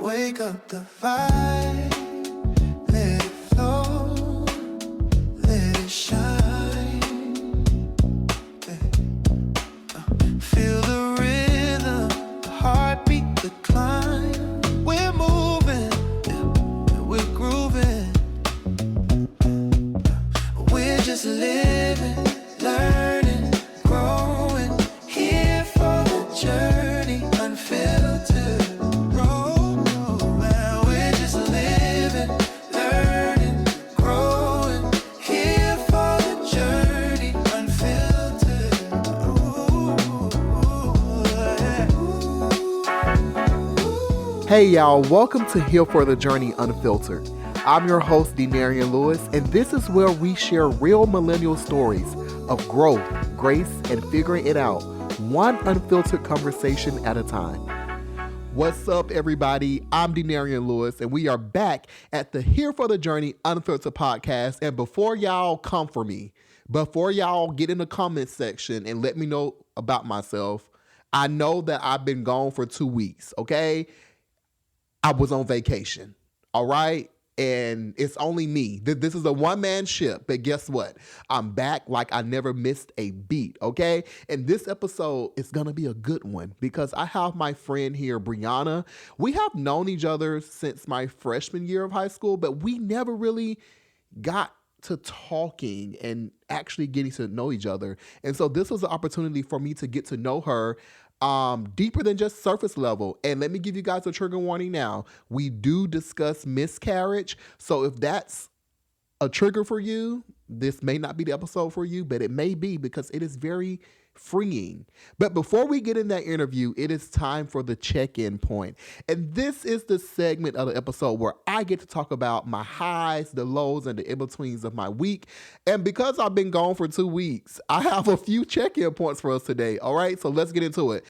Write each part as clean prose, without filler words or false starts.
Wake up the vibe, let it flow, let it shine. Feel the rhythm, the heartbeat, the climb. We're moving, we're grooving. We're just living, learning, growing. Here for the journey, unfiltered. Hey y'all, welcome to Here for the Journey Unfiltered. I'm your host, Denarian Lewis, and this is where we share real millennial stories of growth, grace, and figuring it out, one unfiltered conversation at a time. What's up, everybody? I'm Denarian Lewis, and we are back at the Here for the Journey Unfiltered podcast. And before y'all come for me, before y'all get in the comment section and let me know about myself, I know that I've been gone for 2 weeks, okay? I was on vacation, all right? And it's only me. This is a one-man ship, but guess what? I'm back like I never missed a beat, okay? And this episode is going to be a good one because I have my friend here, Briana. We have known each other since my freshman year of high school, but we never really got to talking and actually getting to know each other. And so this was an opportunity for me to get to know her deeper than just surface level. And let me give you guys a trigger warning now. We do discuss miscarriage. So if that's a trigger for you, this may not be the episode for you, but it may be because it is very freeing. But before we get in that interview, it is time for the check-in point. And this is the segment of the episode where I get to talk about my highs, the lows, and the in-betweens of my week. And because I've been gone for 2 weeks, I have a few check-in points for us today. All right, so let's get into it.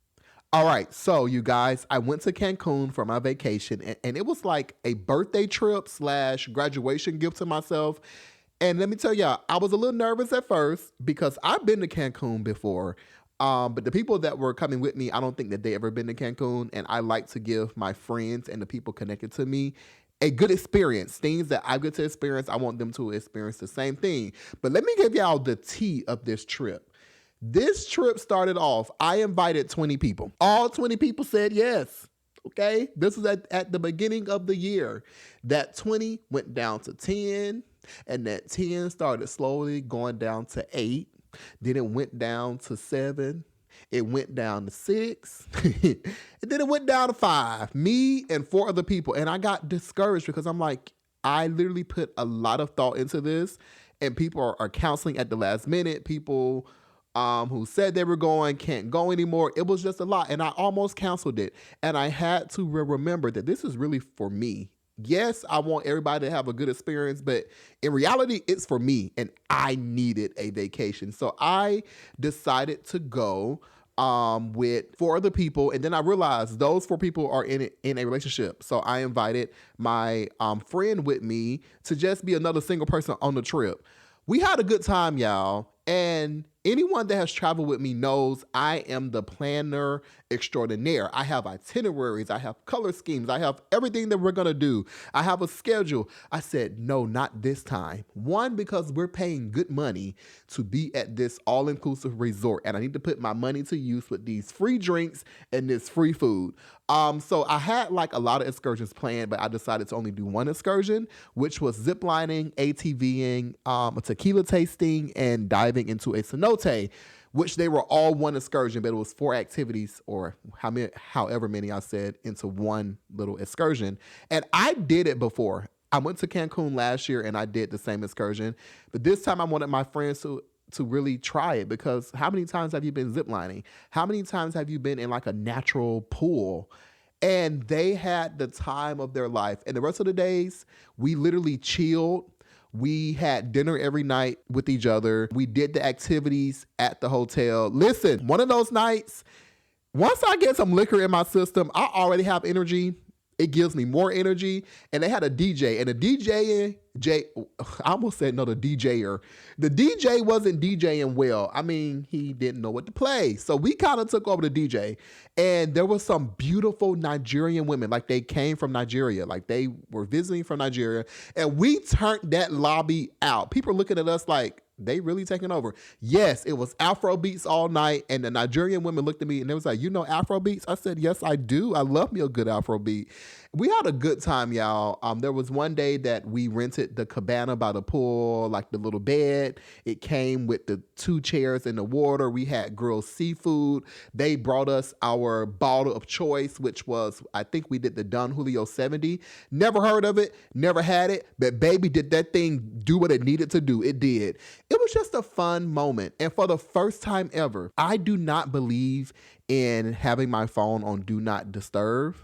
All right, so you guys, I went to Cancun for my vacation, and it was like a birthday trip / graduation gift to myself. And let me tell y'all, I was a little nervous at first because I've been to Cancun before. But the people that were coming with me, I don't think that they ever been to Cancun. And I like to give my friends and the people connected to me a good experience. Things that I get to experience, I want them to experience the same thing. But let me give y'all the tea of this trip. This trip started off, I invited 20 people. All 20 people said yes. Okay, this was at the beginning of the year. That 20 went down to 10. And that 10 started slowly going down to 8. Then it went down to 7. It went down to 6. And then it went down to 5. Me and 4 other people. And I got discouraged because I'm like, I literally put a lot of thought into this. And people are canceling at the last minute. People who said they were going can't go anymore. It was just a lot. And I almost canceled it. And I had to remember that this is really for me. Yes, I want everybody to have a good experience, but in reality, it's for me, and I needed a vacation. So I decided to go with 4 other people, and then I realized those 4 people are in a relationship. So I invited my friend with me to just be another single person on the trip. We had a good time, y'all, and anyone that has traveled with me knows I am the planner extraordinaire. I have itineraries. I have color schemes. I have everything that we're going to do. I have a schedule. I said, no, not this time. One, because we're paying good money to be at this all-inclusive resort, and I need to put my money to use with these free drinks and this free food. So I had like a lot of excursions planned, but I decided to only do one excursion, which was ziplining, ATVing, a tequila tasting, and diving into a cenote, which they were all one excursion, but it was 4 activities or however many I said into one little excursion. And I did it before. I went to Cancun last year and I did the same excursion, but this time I wanted my friends to really try it, because how many times have you been ziplining? How many times have you been in like a natural pool? And they had the time of their life. And the rest of the days, we literally chilled. We had dinner every night with each other. We did the activities at the hotel. Listen, one of those nights, once I get some liquor in my system, I already have energy. It gives me more energy. And they had a DJ, and the I almost said no, the DJer. The DJ wasn't DJing well. I mean, he didn't know what to play. So we kind of took over the DJ. And there was some beautiful Nigerian women, like they came from Nigeria, like they were visiting from Nigeria. And we turned that lobby out. People are looking at us like, they really taking over. Yes, it was Afro beats all night, and the Nigerian women looked at me and they was like, "You know Afro beats?" I said, "Yes, I do. I love me a good Afro beat." We had a good time, y'all. There was one day that we rented the cabana by the pool, like the little bed. It came with the 2 chairs in the water. We had grilled seafood. They brought us our bottle of choice, which was, I think we did the Don Julio 70. Never heard of it, never had it, but baby, did that thing do what it needed to do. It did. It was just a fun moment. And for the first time ever, I do not believe in having my phone on Do Not Disturb.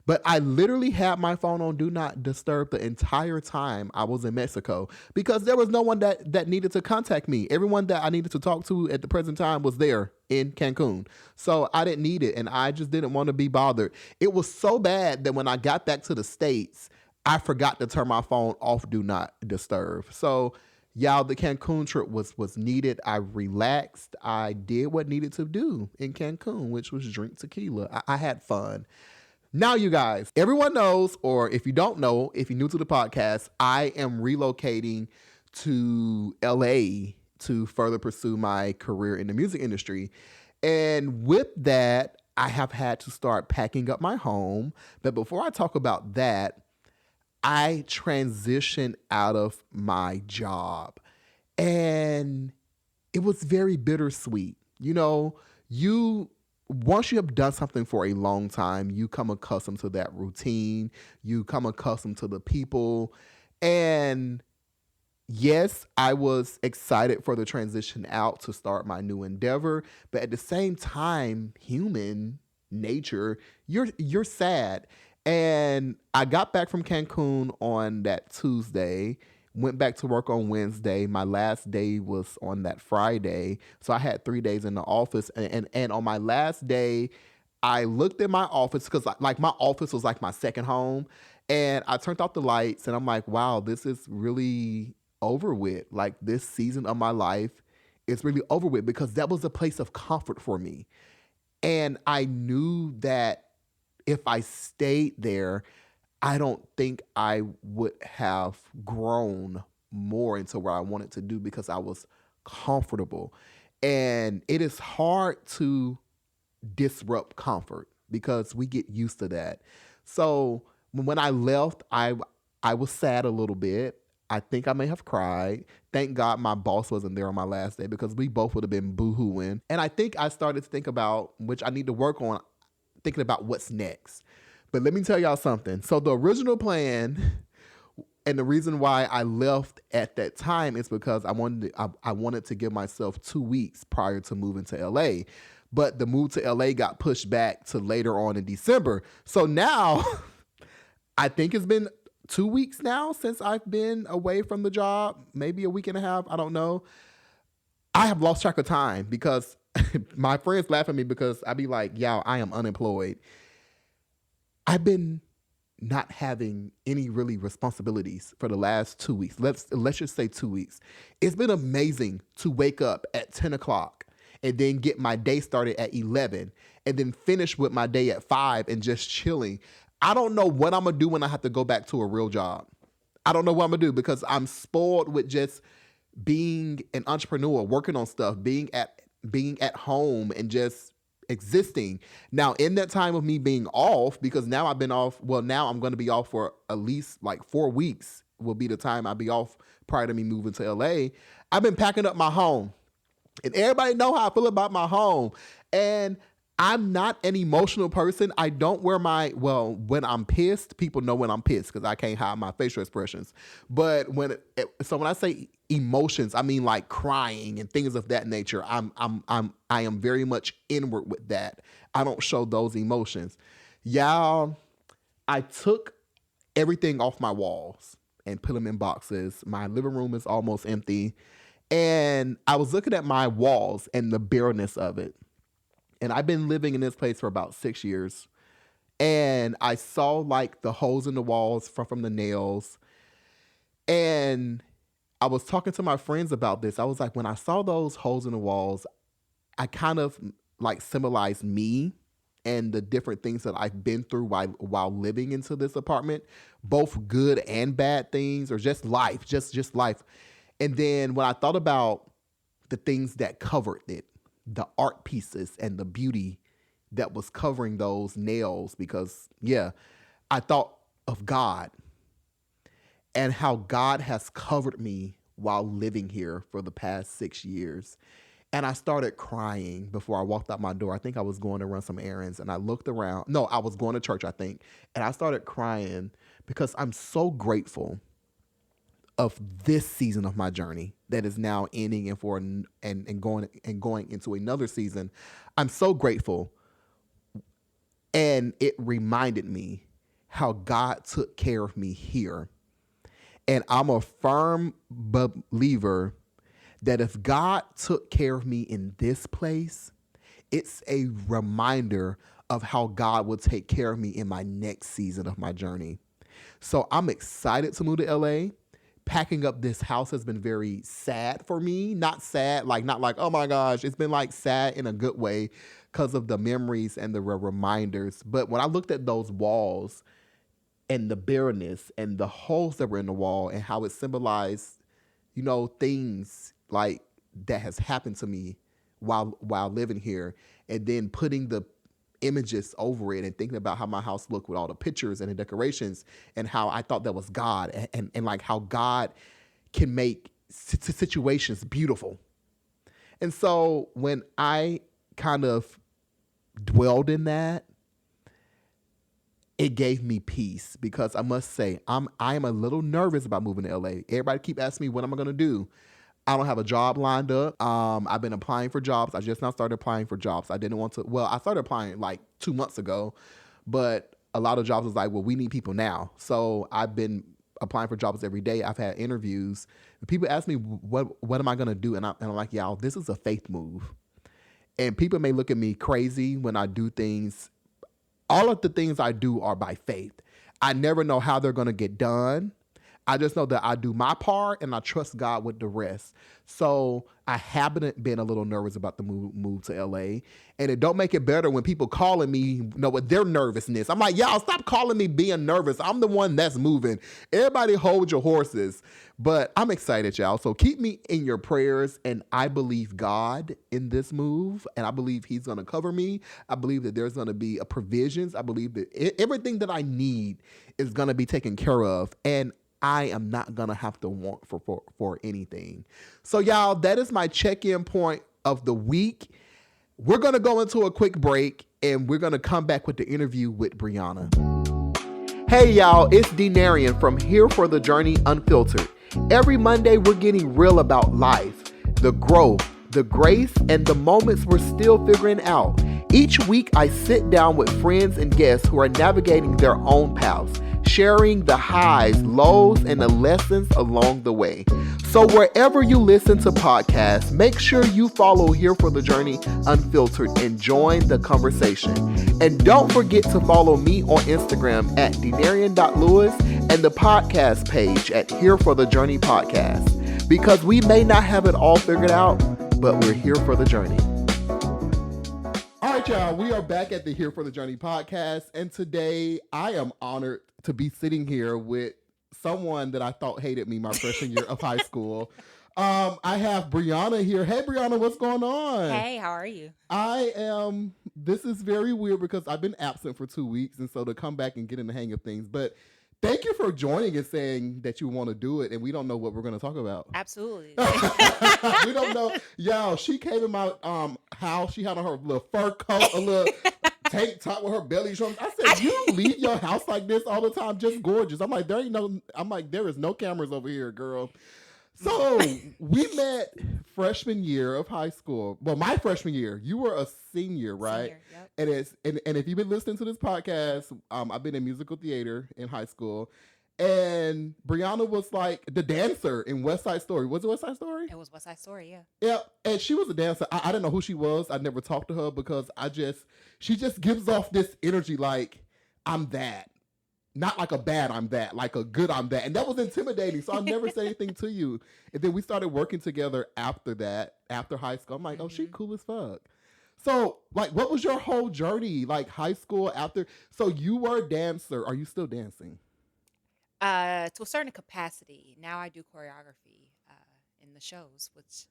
But I literally had my phone on Do Not Disturb the entire time I was in Mexico because there was no one that needed to contact me. Everyone that I needed to talk to at the present time was there in Cancun. So I didn't need it, and I just didn't want to be bothered. It was so bad that when I got back to the States, I forgot to turn my phone off Do Not Disturb. So y'all, the Cancun trip was needed. I relaxed. I did what needed to do in Cancun, which was drink tequila. I had fun. Now, you guys, everyone knows, or if you don't know, if you're new to the podcast, I am relocating to LA to further pursue my career in the music industry. And with that, I have had to start packing up my home. But before I talk about that, I transitioned out of my job. And it was very bittersweet. You know, once you have done something for a long time, you come accustomed to that routine. You come accustomed to the people. And yes, I was excited for the transition out to start my new endeavor. But at the same time, human nature, you're sad. And I got back from Cancun on that Tuesday, went back to work on Wednesday. My last day was on that Friday. So I had 3 days in the office. And on my last day, I looked at my office because like my office was like my second home. And I turned off the lights and I'm like, wow, this is really over with. Like this season of my life is really over with because that was a place of comfort for me. And I knew that if I stayed there, I don't think I would have grown more into what I wanted to do because I was comfortable. And it is hard to disrupt comfort because we get used to that. So when I left, I was sad a little bit. I think I may have cried. Thank God my boss wasn't there on my last day because we both would have been boo-hooing. And I think I started to think about, which I need to work on, thinking about what's next. But let me tell y'all something. So the original plan and the reason why I left at that time is because I wanted to give myself 2 weeks prior to moving to LA. But the move to LA got pushed back to later on in December. So now I think it's been 2 weeks now since I've been away from the job, maybe a week and a half. I don't know. I have lost track of time because my friends laugh at me because I be like, "Y'all, I am unemployed." I've been not having any really responsibilities for the last 2 weeks. Let's just say 2 weeks. It's been amazing to wake up at 10 o'clock and then get my day started at 11 and then finish with my day at 5 and just chilling. I don't know what I'm going to do when I have to go back to a real job. I don't know what I'm going to do because I'm spoiled with just being an entrepreneur, working on stuff, being at home and just existing. Now, in that time of me being off, because now I've been off, well, now I'm going to be off for at least like 4 weeks will be the time I'll be off prior to me moving to LA. I've been packing up my home. And everybody know how I feel about my home. And I'm not an emotional person. I don't wear when I'm pissed, people know when I'm pissed because I can't hide my facial expressions. But when I say emotions, I mean like crying and things of that nature. I am very much inward with that. I don't show those emotions. Y'all, I took everything off my walls and put them in boxes. My living room is almost empty. And I was looking at my walls and the bareness of it. And I've been living in this place for about 6 years. And I saw like the holes in the walls from the nails. And I was talking to my friends about this. I was like, when I saw those holes in the walls, I kind of like symbolized me and the different things that I've been through while living into this apartment, both good and bad things, or just life, just life. And then when I thought about the things that covered it, the art pieces and the beauty that was covering those nails, because yeah, I thought of God and how God has covered me while living here for the past 6 years. And I started crying before I walked out my door. I think I was going to run some errands and I looked around. No, I was going to church, I think. And I started crying because I'm so grateful of this season of my journey that is now ending and going into another season. I'm so grateful. And it reminded me how God took care of me here. And I'm a firm believer that if God took care of me in this place, it's a reminder of how God will take care of me in my next season of my journey. So I'm excited to move to LA. Packing up this house has been very sad for me. Not sad, not like, oh my gosh. It's been like sad in a good way because of the memories and the reminders. But when I looked at those walls and the bareness and the holes that were in the wall and how it symbolized, things like that has happened to me while living here, and then putting the images over it and thinking about how my house looked with all the pictures and the decorations and how I thought that was God and like how God can make situations beautiful. And so when I kind of dwelled in that, it gave me peace, because I must say I am a little nervous about moving to LA. Everybody keep asking me what am I going to do. I don't have a job lined up. I've been applying for jobs. I just now started applying for jobs. I didn't want to. Well, I started applying like 2 months ago, but a lot of jobs was like, well, we need people now. So I've been applying for jobs every day. I've had interviews. People ask me, what am I going to do? And I'm like, y'all, this is a faith move. And people may look at me crazy when I do things. All of the things I do are by faith. I never know how they're going to get done. I just know that I do my part and I trust God with the rest. So I haven't been a little nervous about the move to LA. And it don't make it better when people calling me, with their nervousness. I'm like, y'all stop calling me being nervous. I'm the one that's moving. Everybody hold your horses. But I'm excited, y'all. So keep me in your prayers. And I believe God in this move. And I believe he's going to cover me. I believe that there's going to be provisions. I believe that everything that I need is going to be taken care of. And I am not going to have to want for anything. So, y'all, that is my check-in point of the week. We're going to go into a quick break, and we're going to come back with the interview with Briana. Hey, y'all, it's Denarian from Here for the Journey Unfiltered. Every Monday, we're getting real about life, the growth, the grace, and the moments we're still figuring out. Each week, I sit down with friends and guests who are navigating their own paths, sharing the highs, lows, and the lessons along the way. So wherever you listen to podcasts, make sure you follow Here for the Journey Unfiltered and join the conversation. And don't forget to follow me on Instagram at denarian.lewis and the podcast page at Here for the Journey Podcast. Because we may not have it all figured out, but we're here for the journey. All right, y'all, we are back at the Here for the Journey podcast, and today I am honored to be sitting here with someone that I thought hated me my freshman year of high school. I have Briana here. Hey, Briana, what's going on? Hey, how are you? This is very weird because I've been absent for 2 weeks, and so to come back and get in the hang of things, but thank you for joining and saying that you want to do it, and we don't know what we're going to talk about. Absolutely. We don't know. Y'all, she came in my house. She had on her little fur coat, a little tank top with her belly showing. I said, you leave your house like this all the time, just gorgeous. I'm like, there is no cameras over here, girl. So we met freshman year of high school. Well, my freshman year. You were a senior, right? Senior, yep. And if you've been listening to this podcast, I've been in musical theater in high school. And Briana was like the dancer in West Side Story. Was it West Side Story? It was West Side Story, yeah. Yeah, and she was a dancer. I didn't know who she was. I never talked to her because she just gives off this energy like I'm that. Not like a bad I'm that, like a good I'm that. And that was intimidating. So I never said anything to you. And then we started working together after that, after high school. I'm like, oh, she cool as fuck. So, like, what was your whole journey? Like high school after? So you were a dancer. Are you still dancing? To a certain capacity. Now I do choreography in the shows, which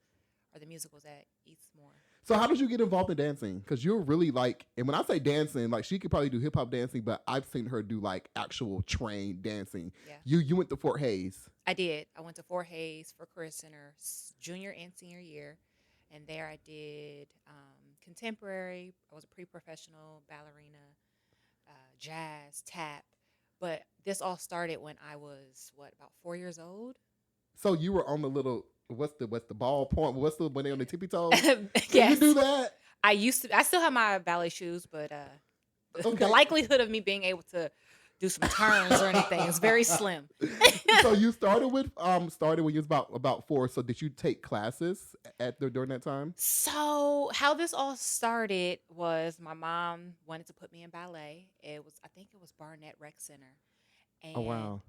are the musicals at Eastmore. So how did you get involved in dancing? Because you're really like, and when I say dancing, like she could probably do hip hop dancing, but I've seen her do like actual trained dancing. Yeah, You went to Fort Hayes. I did. I went to Fort Hayes for Career Center junior and senior year, and there I did contemporary. I was a pre-professional ballerina, jazz, tap. But this all started when I was about 4 years old. So you were on the little what's the ball point? What's the when they on the tippy toes? Can you Yes, do that? I used to. I still have my ballet shoes, but the Okay. likelihood of me being able to do some turns or anything is very slim. So you started with started when you was about 4. So did you take classes during that time? So how this all started was my mom wanted to put me in ballet. I think it was Barnett Rec Center, Oh and wow.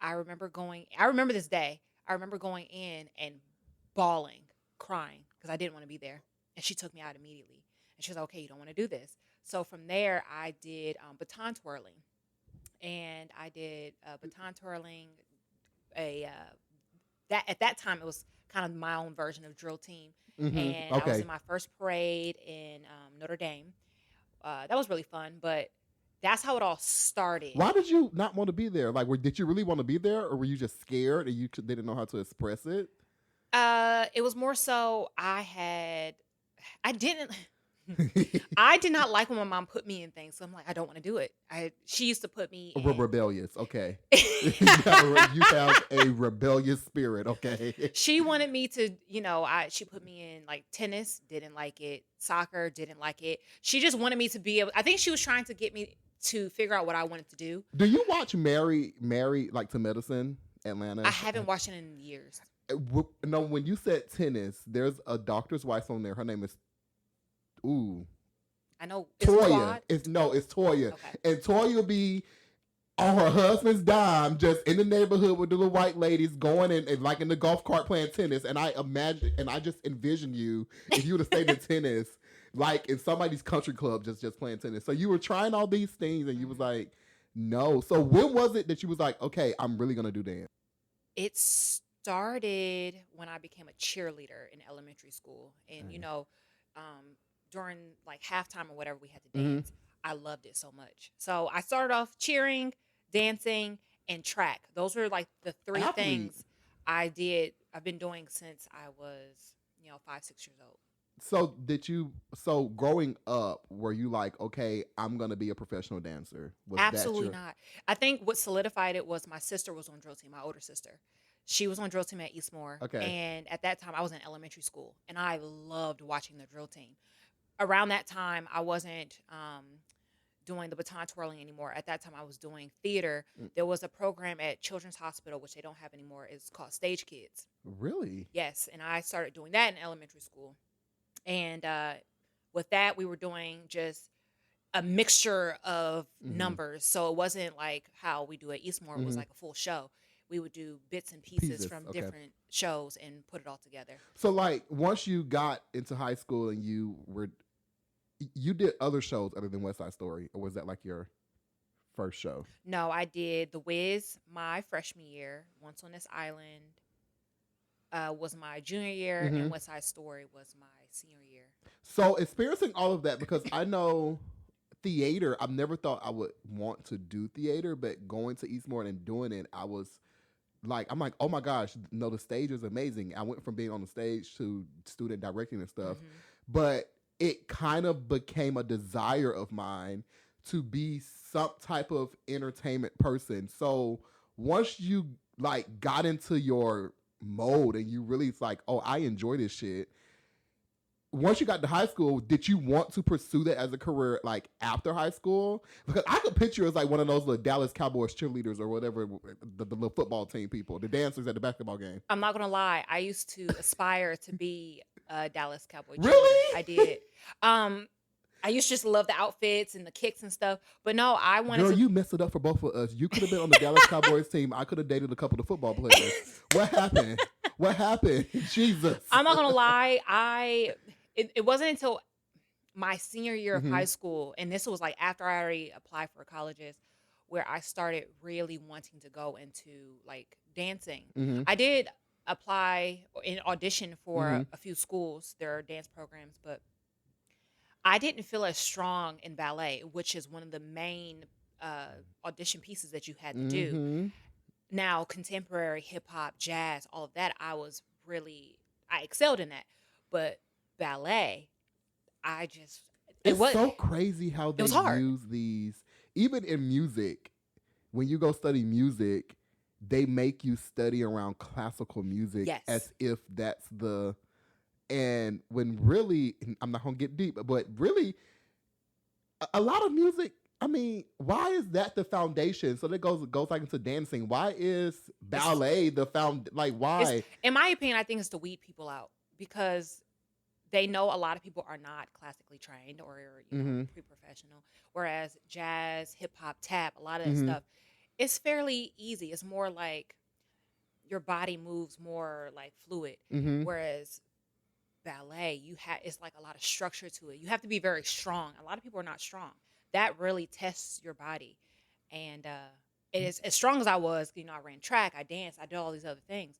I remember going. I remember this day. I remember going in and bawling, crying because I didn't want to be there, and she took me out immediately. And she was like, "Okay, you don't want to do this." So from there, I did baton twirling, and I did baton twirling. That at that time it was kind of my own version of drill team, and I was Okay. in my first parade in Notre Dame. That was really fun, but that's how it all started. Why did you not want to be there? Like, did you really want to be there, or were you just scared and didn't know how to express it? It was more so I didn't I did not like when my mom put me in things. So I'm like, I don't want to do it. She used to put me Rebellious. Okay. in. You have a rebellious spirit. Okay. She wanted me to, she put me in like tennis, didn't like it. Soccer, didn't like it. She just wanted me to be able, I think she was trying to get me to figure out what I wanted to do. Do you watch Mary like to Medicine I Atlanta? haven't watched it in years. No, when you said tennis, there's a doctor's wife on there. Her name is ooh I know it's Toya. quad. It's Toya, Okay. and Toya will be on her husband's dime, just in the neighborhood with the little white ladies going and like in the golf cart playing tennis. And I just envision you if you would have stayed in tennis, like in somebody's country club, just playing tennis. So you were trying all these things, and you was like, no. So when was it that you was like, okay, I'm really gonna do dance? It started when I became a cheerleader in elementary school. And, Mm. during like halftime or whatever we had to Mm-hmm. dance, I loved it so much. So I started off cheering, dancing, and track. Those were like the three Athlete. things I've been doing since I was, 5, 6 years old. So growing up, were you like, okay, I'm gonna be a professional dancer? Was that Absolutely your not. I think what solidified it was my sister was on drill team, my older sister. She was on drill team at Eastmore. okay? And at that time, I was in elementary school and I loved watching the drill team. Around that time, I wasn't doing the baton twirling anymore. At that time, I was doing theater. Mm, There was a program at Children's Hospital, which they don't have anymore. It's called Stage Kids. Really? Yes. And I started doing that in elementary school. And with that, we were doing just a mixture of Mm-hmm. numbers. So it wasn't like how we do at Eastmore. It was Mm-hmm. like a full show. We would do bits and pieces Pieces. from Okay. different shows and put it all together. So like once you got into high school and you did other shows other than West Side Story, or was that like your first show? No, I did The Wiz my freshman year. Once on This Island was my junior year, Mm-hmm. and West Side Story was my senior year. So experiencing all of that, because I know theater, I've never thought I would want to do theater, but going to Eastmore and doing it, I'm like, oh my gosh, no, the stage is amazing. I went from being on the stage to student directing and stuff, Hmm. but it kind of became a desire of mine to be some type of entertainment person. So once you like got into your mode and you really it's like, oh, I enjoy this shit. Once you got to high school, did you want to pursue that as a career like after high school? Because I could picture you as like one of those little Dallas Cowboys cheerleaders or whatever, the little football team people, the dancers at the basketball game. I'm not gonna lie. I used to aspire to be a Dallas Cowboy cheerleader. Really? I did. Um, I used to just love the outfits and the kicks and stuff. But no, I wanted Girl, to. you messed it up for both of us. You could have been on the Dallas Cowboys team. I could have dated a couple of football players. What happened? What happened? Jesus. I'm not gonna lie. It wasn't until my senior year of Mhm. high school, and this was like after I already applied for colleges, where I started really wanting to go into like dancing. Mhm. I did apply and audition for Mhm. a few schools, their dance programs, but I didn't feel as strong in ballet, which is one of the main audition pieces that you had to do. Mhm. Now, contemporary hip hop, jazz, all of that, I excelled in that. But ballet, I just, it It's was, so crazy how it they was hard. use these, even in music. When you go study music, they make you study around classical music Yes. as if that's the, and when really, I'm not gonna get deep, but really, a lot of music. I mean, why is that the foundation? So that goes like into dancing. Why is ballet the found? Like, why? In my opinion, I think it's to weed people out because they know a lot of people are not classically trained or Mhm. pre-professional. Whereas jazz, hip hop, tap, a lot of that Mhm. stuff, it's fairly easy. It's more like your body moves more like fluid. Mhm. Whereas ballet, it's like a lot of structure to it. You have to be very strong. A lot of people are not strong. That really tests your body. And it is as strong as I was, I ran track, I danced, I did all these other things.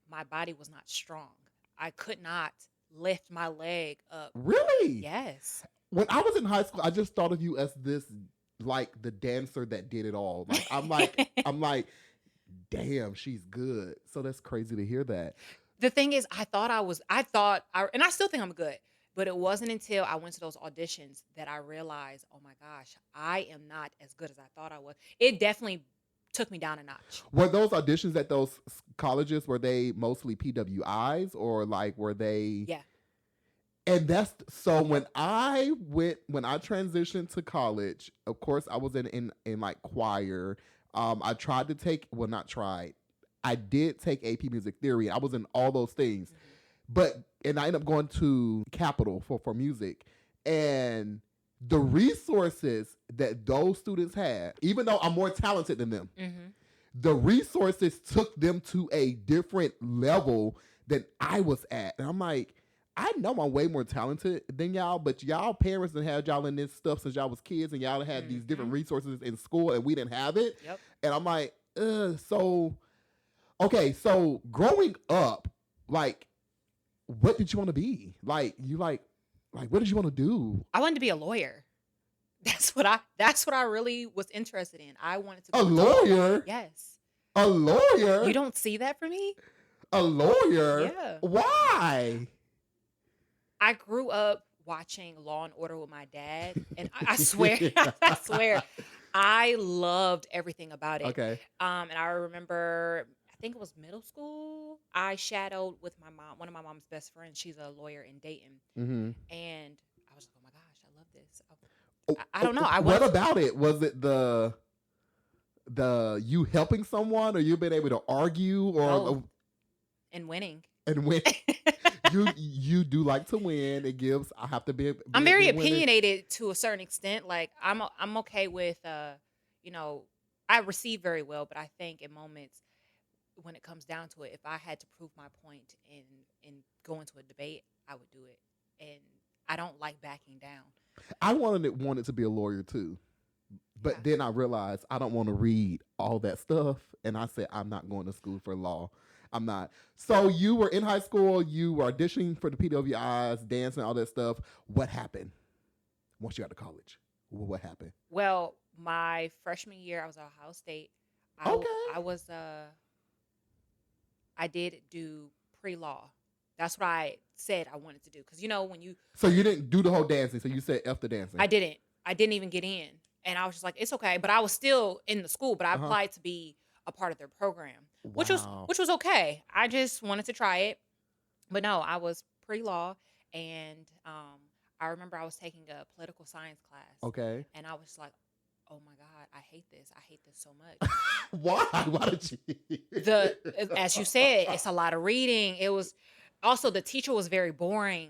My body was not strong. I could not lift my leg up. Really? Yes. When I was in high school, I just thought of you as this, like the dancer that did it all. Like I'm like, damn, she's good. So that's crazy to hear that. The thing is, and I still think I'm good, but it wasn't until I went to those auditions that I realized, oh my gosh, I am not as good as I thought I was. It definitely took me down a notch. Were those auditions at those colleges, were they mostly PWIs or like were they? Yeah. And that's so when I transitioned to college, of course I was in like choir. I tried to take, well, not tried. I did take AP Music Theory. I was in all those things. And I ended up going to Capital for music. And the resources that those students had, even though I'm more talented than them, the resources took them to a different level than I was at. And I'm like, I know I'm way more talented than y'all, but y'all parents done had y'all in this stuff since y'all was kids, and y'all had these different resources in school, and we didn't have it. Yep. And I'm like, so okay, so growing up, like, what did you want to be? Like, what did you want to do? I wanted to be a lawyer. That's what I really was interested in. I wanted to be A lawyer? Yes. A lawyer? You don't see that for me? A lawyer? Yeah. Why? I grew up watching Law and Order with my dad, and I swear, I swear, I loved everything about it. Okay. And I remember, I think it was middle school, I shadowed with my mom, one of my mom's best friends. She's a lawyer in Dayton. Mm-hmm. And I was like, oh my gosh, I love this. I don't know. What about it? Was it the you helping someone, or you been able to argue, or and winning? And win? you do like to win. It gives. I have to be. I'm very winning. opinionated to a certain extent. Like I'm okay with I receive very well, but I think in moments when it comes down to it, if I had to prove my point and go into a debate, I would do it. And I don't like backing down. I wanted to be a lawyer too, but then I realized I don't want to read all that stuff, and I said I'm not going to school for law. I'm not. So you were in high school, you were auditioning for the PWIs, dancing, all that stuff. What happened once you got to college? What happened? Well, my freshman year, I was at Ohio State. I did do pre-law. That's what I said I wanted to do. Because, when you... So you didn't do the whole dancing. So you said F the dancing. I didn't. I didn't even get in. And I was just like, it's okay. But I was still in the school. But I applied to be a part of their program, which was okay. I just wanted to try it. But no, I was pre-law. And I remember I was taking a political science class. Okay. And I was like, oh my God, I hate this. I hate this so much. Why? Why did you? As you said, it's a lot of reading. It was also, the teacher was very boring.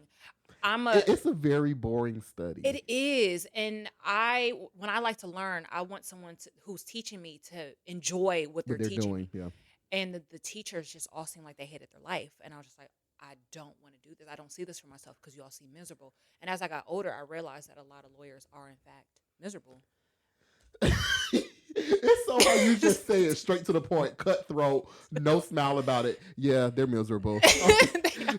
I'm a It's a very boring study. It is, and when I like to learn, I want someone who's teaching me to enjoy what they're What they're teaching doing, me. yeah. And the teachers just all seem like they hated their life, and I was just like, I don't want to do this. I don't see this for myself because you all seem miserable. And as I got older, I realized that a lot of lawyers are in fact miserable. It's so hard. You just say it straight to the point, cutthroat, no smile about it. Yeah, they're miserable.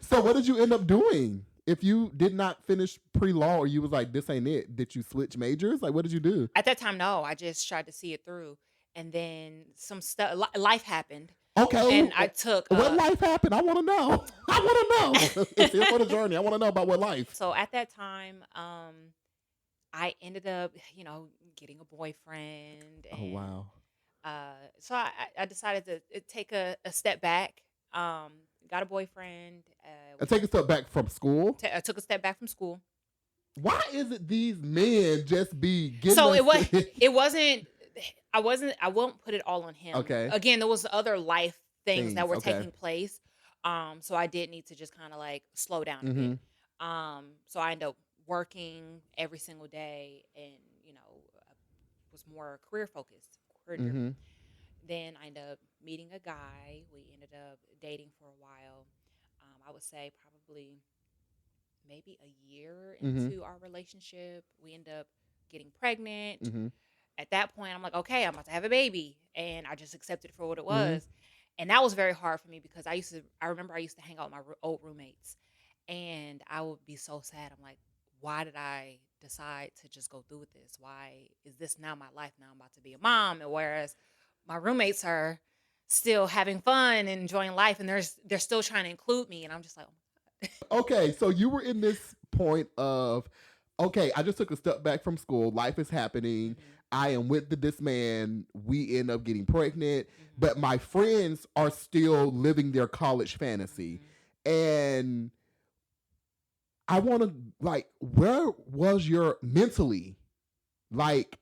So what did you end up doing? If you did not finish pre-law or you was like, this ain't it, did you switch majors? Like, what did you do? At that time, no, I just tried to see it through, and then some stuff, life happened. Okay. And I took what life happened? I want to know. I want to know. It's here for the journey. I want to know about what life. So at that time, I ended up, getting a boyfriend. Oh And, wow. So I decided to take a step back. Got a boyfriend. And take a step back from school. I took a step back from school. Why is it these men just be getting? So I won't put it all on him. Okay. Again, there was other life things that were okay. taking place. So I did need to just kind of like slow down a Mm-hmm. bit. So I ended up working every single day, and was more career focused, career driven. Mm-hmm. Then I ended up meeting a guy. We ended up dating for a while. I would say probably maybe a year Mm-hmm. into our relationship, we ended up getting pregnant. Mm-hmm. At that point, I'm like, okay, I'm about to have a baby, and I just accepted it for what it Mm-hmm. was. And that was very hard for me because I remember I used to hang out with my old roommates, and I would be so sad. I'm like, why did I decide to just go through with this? Why is this now my life? Now I'm about to be a mom, and whereas my roommates are still having fun and enjoying life, and they're still trying to include me, and I'm just like, oh Okay, so you were in this point of, okay, I just took a step back from school. Life is happening. my God. I am with this man. We end up getting pregnant, Mhm. but my friends are still living their college fantasy. Mhm. And I want to, like, where was your mentally? Like,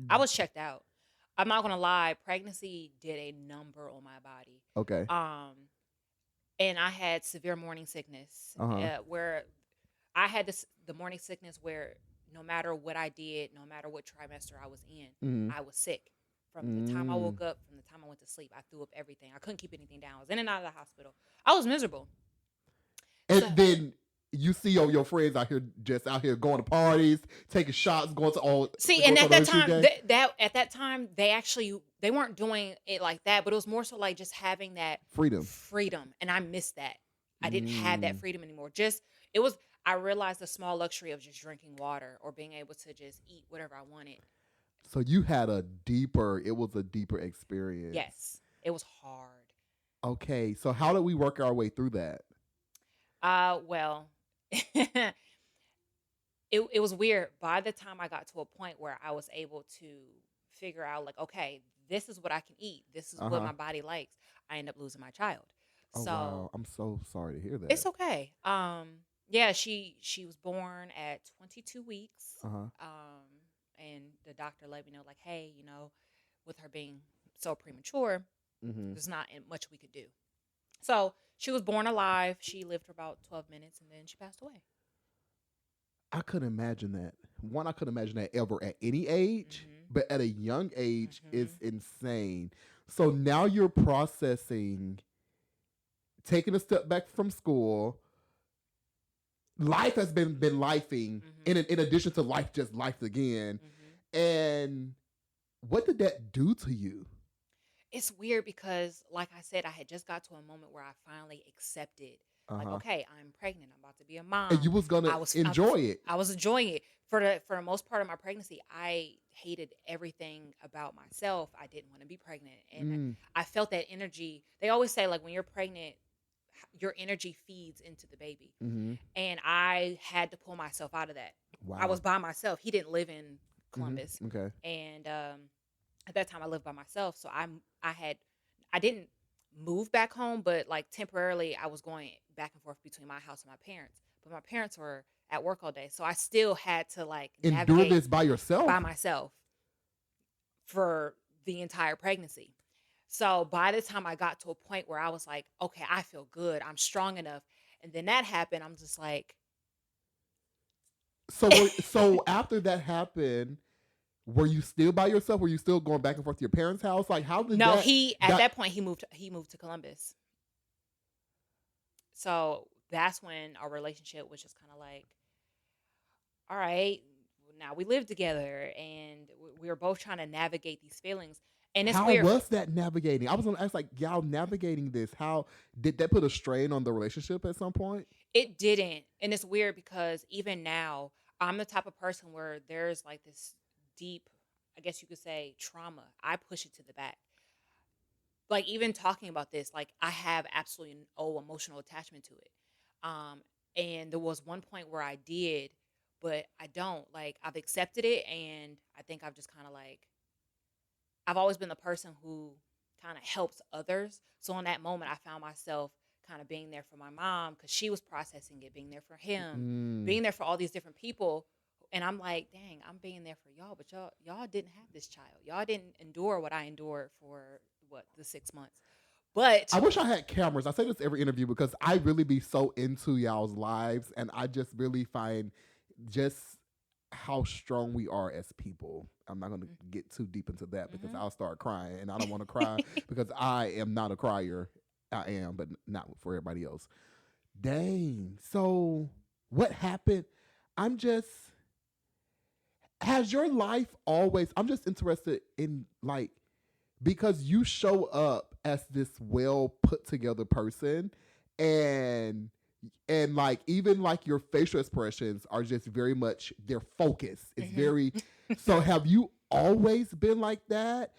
I was checked out. I'm not gonna lie, pregnancy did a number on my body. okay. And I had severe morning sickness, Uh-huh. where I had the morning sickness where no matter what I did, no matter what trimester I was in, Mhm. I was sick. From the time I woke up, from the time I went to sleep, I threw up everything. I couldn't keep anything down. I was in and out of the hospital. I was miserable. And So- then you see your friends out here going to parties, taking shots, going to all. See, going and to at the that retreat time, game. at that time, they weren't doing it like that, but it was more so like just having that freedom. and I missed that. I didn't have that freedom anymore. I realized the small luxury of just drinking water or being able to just eat whatever I wanted. So you had it was a deeper experience. Yes, it was hard. Okay, so how did we work our way through that? Well, it was weird. By the time I got to a point where I was able to figure out, like, okay, this is what I can eat. This is what my body likes. I end up losing my child. Oh, So wow. I'm so sorry to hear that. it's okay. Yeah, she was born at 22 weeks. And the doctor let me know, like, hey, with her being so premature, there's not much we could do. So she was born alive. She lived for about 12 minutes, and then she passed away. I couldn't imagine that. I couldn't imagine that ever at any age, but at a young age, it's insane. So now you're processing, taking a step back from school. Life has been lifing in addition to life, just life again. And what did that do to you? It's weird because, like I said, I had just got to a moment where I finally accepted, like, okay, I'm pregnant. I'm about to be a mom. And you was gonna enjoy it. I was enjoying it. For the most part of my pregnancy, I hated everything about myself. I didn't want to be pregnant, and I felt that energy. They always say, like, when you're pregnant, your energy feeds into the baby. And I had to pull myself out of that. Wow. I was by myself. He didn't live in Columbus. Okay. And at that time I lived by myself. So I didn't move back home, but like temporarily I was going back and forth between my house and my parents. But my parents were at work all day. So I still had to like endure this by yourself? By myself for the entire pregnancy. So by the time I got to a point where I was like, okay, I feel good. I'm strong enough. And then that happened. I'm just like, So after that happened, were you still by yourself? Were you still going back and forth to your parents' house? Like, how did No, that? he at that point he moved to Columbus. So that's when our relationship was just kind of like, all right, now we live together, and we were both trying to navigate these feelings. And it's How weird. was that navigating? I was gonna ask, like, y'all navigating this. How did that put a strain on the relationship at some point? It didn't. And it's weird because even now, I'm the type of person where there's like this deep, I guess you could say, trauma. I push it to the back. Like even talking about this, like I have absolutely no emotional attachment to it. Um, and there was one point where I did, but I don't. Like I've accepted it, and I think I've just kind of like I've always been the person who kind of helps others. So in that moment, I found myself kind of being there for my mom because she was processing it, being there for him, Mm. being there for all these different people. And I'm like, dang, I'm being there for y'all, but y'all didn't have this child. Y'all didn't endure what I endured for what the 6 months. But I wish I had cameras. I say this every interview because I really be so into y'all's lives, and I just really find just how strong we are as people. I'm not going to get too deep into that because Mhm. I'll start crying, and I don't want to cry because I am not a crier. I am, but not for everybody else. Dang. So what happened? I'm just. Has your life always? I'm just interested in like because you show up as this well put together person, and like even like your facial expressions are just very much their focus. It's Mhm. very. So have you always been like that?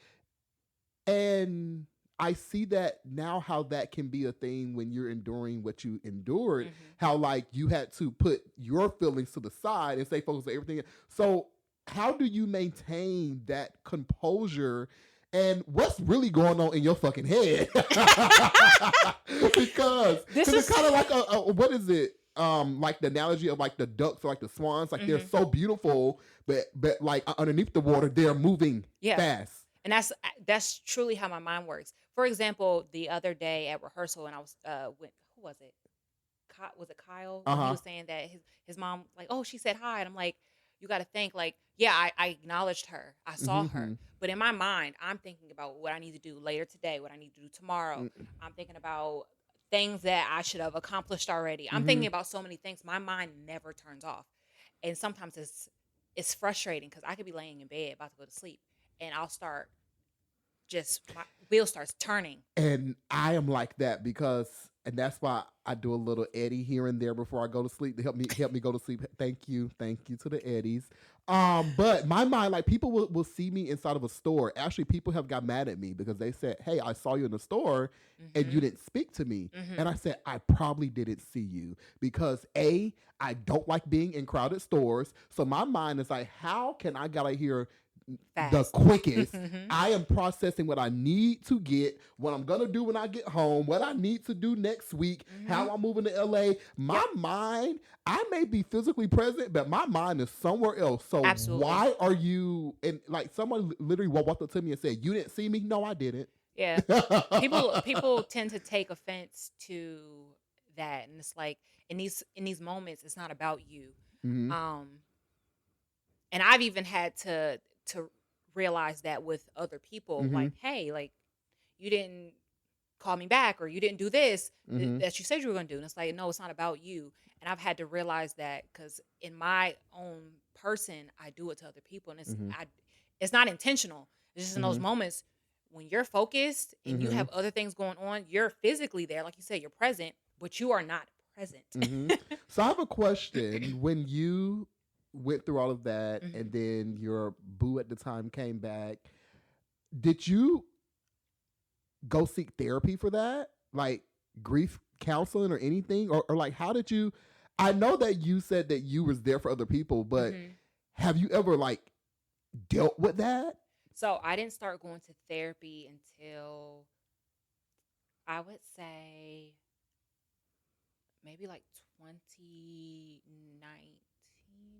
And I see that now how that can be a thing when you're enduring what you endured, Mhm. how like you had to put your feelings to the side and stay focused on everything. So how do you maintain that composure, and what's really going on in your fucking head? because This it's is kind of like a what is it? Like the analogy of like the ducks or like the swans, like they're Mhm. so beautiful, but like underneath the water, they're moving Yeah. fast. And that's truly how my mind works. For example, the other day at rehearsal, and I was with who was it? Was it Kyle Uh when he huh. was saying that his mom like, oh, she said hi, and I'm like, you got to think like, yeah, I acknowledged her, I saw her, Mm-hmm. but in my mind, I'm thinking about what I need to do later today, what I need to do tomorrow. I'm thinking about things that I should have accomplished already. I'm Mm-hmm. thinking about so many things. My mind never turns off, and sometimes it's frustrating because I could be laying in bed about to go to sleep, and I'll start just my wheel starts turning. And I am like that because, and that's why I do a little Eddie here and there before I go to sleep to help me go to sleep. Thank you to the Eddies. But my mind, like people will see me inside of a store. Actually, people have got mad at me because they said, "Hey, I saw you in the store, and you Mhm. didn't speak to me." And I Mhm. said, "I probably didn't see you because I don't like being in crowded stores. So my mind is like, how can I get out here the Fast. quickest? Mhm. I am processing what I need to get, what I'm gonna do when I get home, what I need to do next week, how Mhm. I'm moving to LA. Yep. My mind, I may be physically present, but my mind is somewhere else. So Absolutely. why are you? And like someone literally walked up to me and said, "You didn't see me." No, I didn't. Yeah. People tend to take offense to that, and it's like in these moments it's not about you. Hmm. Um and I've even had to realize that with other people Hmm. like, hey, like you didn't call me back or you didn't do this Hmm. that you said you were going to do. And it's like, no, it's not about you. And I've had to realize that because in my own person, I do it to other people, and Hmm. it's not intentional. It's just in those Hmm. moments when you're focused and you Hmm. have other things going on, you're physically there, like you said, you're present, but you are not present. Hmm. So I have a question. When you went through all of that, and Mhm. then your boo at the time came back, did you go seek therapy for that? Like grief counseling or anything? Or like how did you I know that you said that you was there for other people, but Mhm. have you ever like dealt with that? So I didn't start going to therapy until I would say maybe like 2019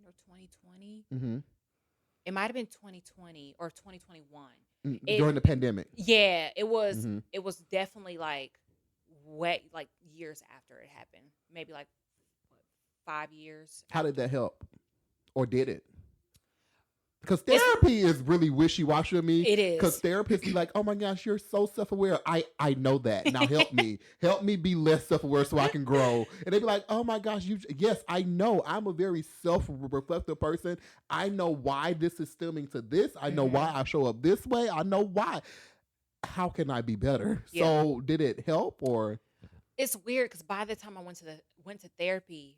or 2020. Mm-hmm. It might have been 2020 or 2021. During It the pandemic. Yeah, it was Mm-hmm. it was definitely like wet like years after it happened. Maybe like what, 5 years How did after. that help? or did it? Because It's therapy is really wishy-washy to me. it Because is. therapists be like, oh my gosh, you're so self-aware. I know that. Now help me. Help me be less self-aware so I can grow. And they be like, oh my gosh, yes, I know. I'm a very self-reflective person. I know why this is stemming to this. I know why Mhm. I show up this way. I know why. How can I be better? Yeah. So did it help or? It's weird because by the time I went to therapy,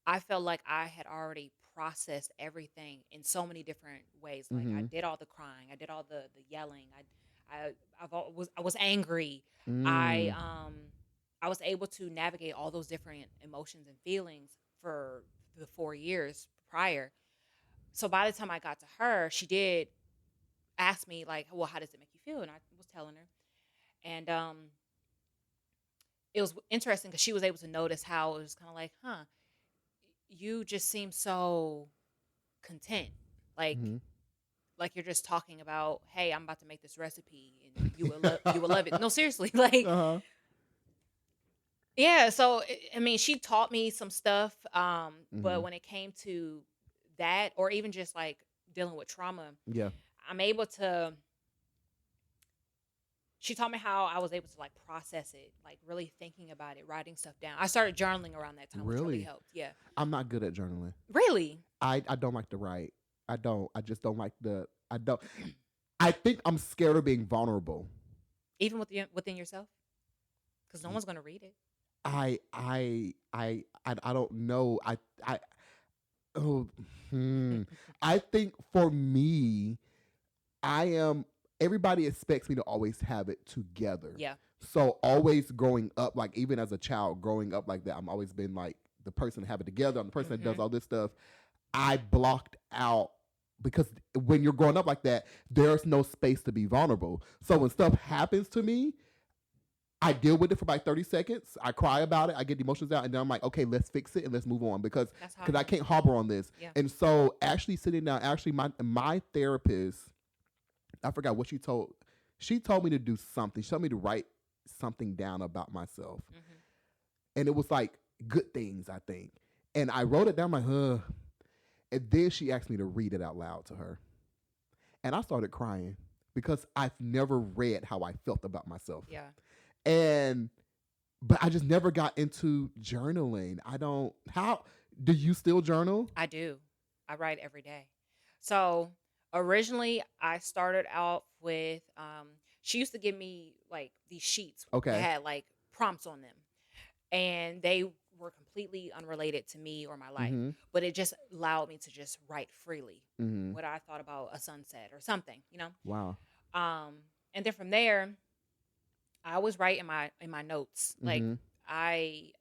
I felt like I had already processed everything in so many different ways. Like I Mm-hmm. did all the crying, I did all the yelling. I was angry. I Mm. um I was able to navigate all those different emotions and feelings for the 4 years prior. So by the time I got to her, she did ask me like, "Well, how does it make you feel?" And I was telling her, and it was interesting because she was able to notice how it was kind of like, "Huh, you just seem so content, like Mm-hmm. like you're just talking about, hey, I'm about to make this recipe and you will love it." No, seriously, like Uh-huh. yeah. So I mean, she taught me some stuff, Mm-hmm. but when it came to that, or even just like dealing with trauma, Yeah. I'm able to. She taught me how I was able to like process it, like really thinking about it, writing stuff down. I started journaling around that time, which really Really? helped. Yeah, I'm not good at journaling. really. I don't like to write. I don't. I just don't like the. I don't. I think I'm scared of being vulnerable. Even within yourself, because no one's gonna read it. I don't know. I oh hmm. I think for me, I am. Everybody expects me to always have it together. Yeah. So always growing up, like even as a child, growing up like that, I'm always been like the person to have it together. I'm the person that does Hmm. all this stuff. I blocked out because when you're growing up like that, there's no space to be vulnerable. So when stuff happens to me, I deal with it for like 30 seconds. I cry about it. I get the emotions out, and then I'm like, okay, let's fix it and let's move on because That's how I I am. can't harbor on this. Yeah. And so actually sitting down, actually my therapist, I forgot what she told. She told me to do something. She told me to write something down about myself, Hmm. and it was like good things, I think. And I wrote it down. I'm like, huh. And then she asked me to read it out loud to her. And I started crying because I've never read how I felt about myself. Yeah. And but I just never got into journaling. I don't how do you still journal? I do. I write every day. So originally, I started out with. She used to give me like these sheets that Okay. had like prompts on them, and they were completely unrelated to me or my life. Mm-hmm. But it just allowed me to just write freely Mm-hmm. what I thought about a sunset or something, you know. Wow. Um, and then from there, I always write in my notes. Like Mm-hmm. I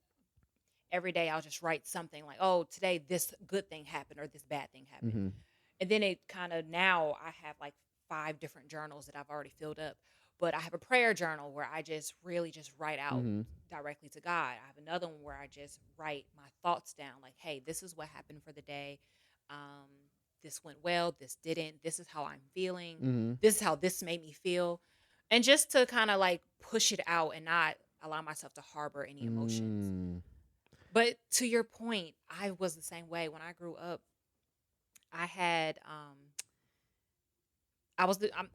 every day I'll just write something like, oh, today this good thing happened or this bad thing happened. Mm-hmm. And then it kind of now I have like 5 different journals that I've already filled up. But I have a prayer journal where I just really just write out Mm-hmm. directly to God. I have another one where I just write my thoughts down, like, hey, this is what happened for the day. Um, this went well, this didn't. This is how I'm feeling. Mm-hmm. This is how this made me feel. And just to kind of like push it out and not allow myself to harbor any emotions. Mm. But to your point, I was the same way when I grew up. I had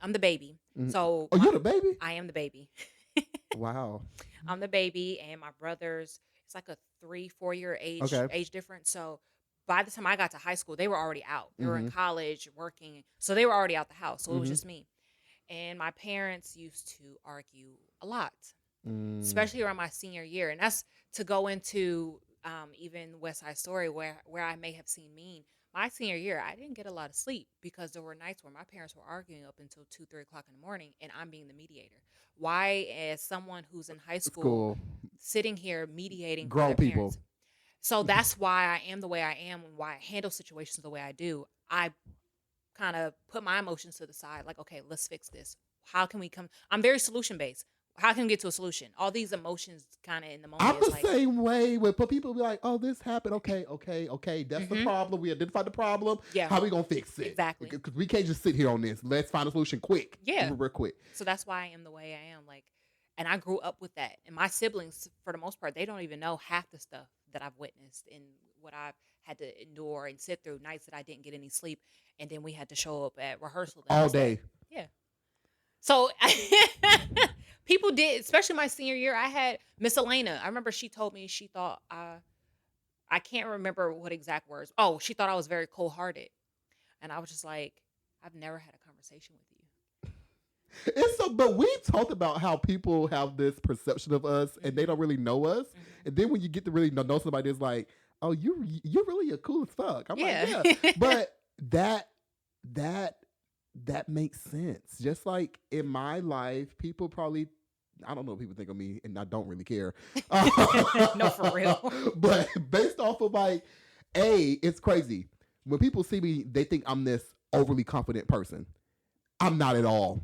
I'm the baby. Mm. So Oh, you're the baby? I am the baby. Wow. I'm the baby and my brothers, it's like a 3-4 year Okay. age difference. So by the time I got to high school, they were already out. They were in Mm-hmm. college, working. So they were already out the house. So it was Mm-hmm. just me. And my parents used to argue a lot, Mm. especially around my senior year. And that's to go into even West Side Story where I may have seen mean. My senior year, I didn't get a lot of sleep because there were nights where my parents were arguing up until 2-3 o'clock in the morning, and I'm being the mediator. Why, as someone who's in high school, School. sitting here mediating for Grown their people. parents? So that's why I am the way I am and why I handle situations the way I do. I kind of put my emotions to the side, like, okay, let's fix this. How can we come? I'm very solution based. How can we get to a solution? All these emotions kind of in the moment I'm is the like, same way when people be like, "Oh, this happened. Okay. That's the Mhm. problem. We identified the problem. Yeah. How we gonna fix it? Exactly. Because we can't just sit here on this. Let's find a solution quick. Yeah. Real quick. So that's why I am the way I am. Like, and I grew up with that. And my siblings, for the most part, they don't even know half the stuff that I've witnessed and what I've had to endure and sit through, nights that I didn't get any sleep, and then we had to show up at rehearsal the All next day. Yeah. So people did, especially my senior year. I had Miss Elena. I remember she told me she thought I can't remember what exact words. Oh, she thought I was very cold-hearted, and I was just like, I've never had a conversation with you. It's so, but we talked about how people have this perception of us and they don't really know us. And then when you get to really know somebody, it's like, oh, you're really a cool as fuck. I'm like, yeah. But that makes sense. Just like in my life, people probably, I don't know what people think of me, and I don't really care. No, for real. But based off of like, it's crazy. When people see me, they think I'm this overly confident person. I'm not at all.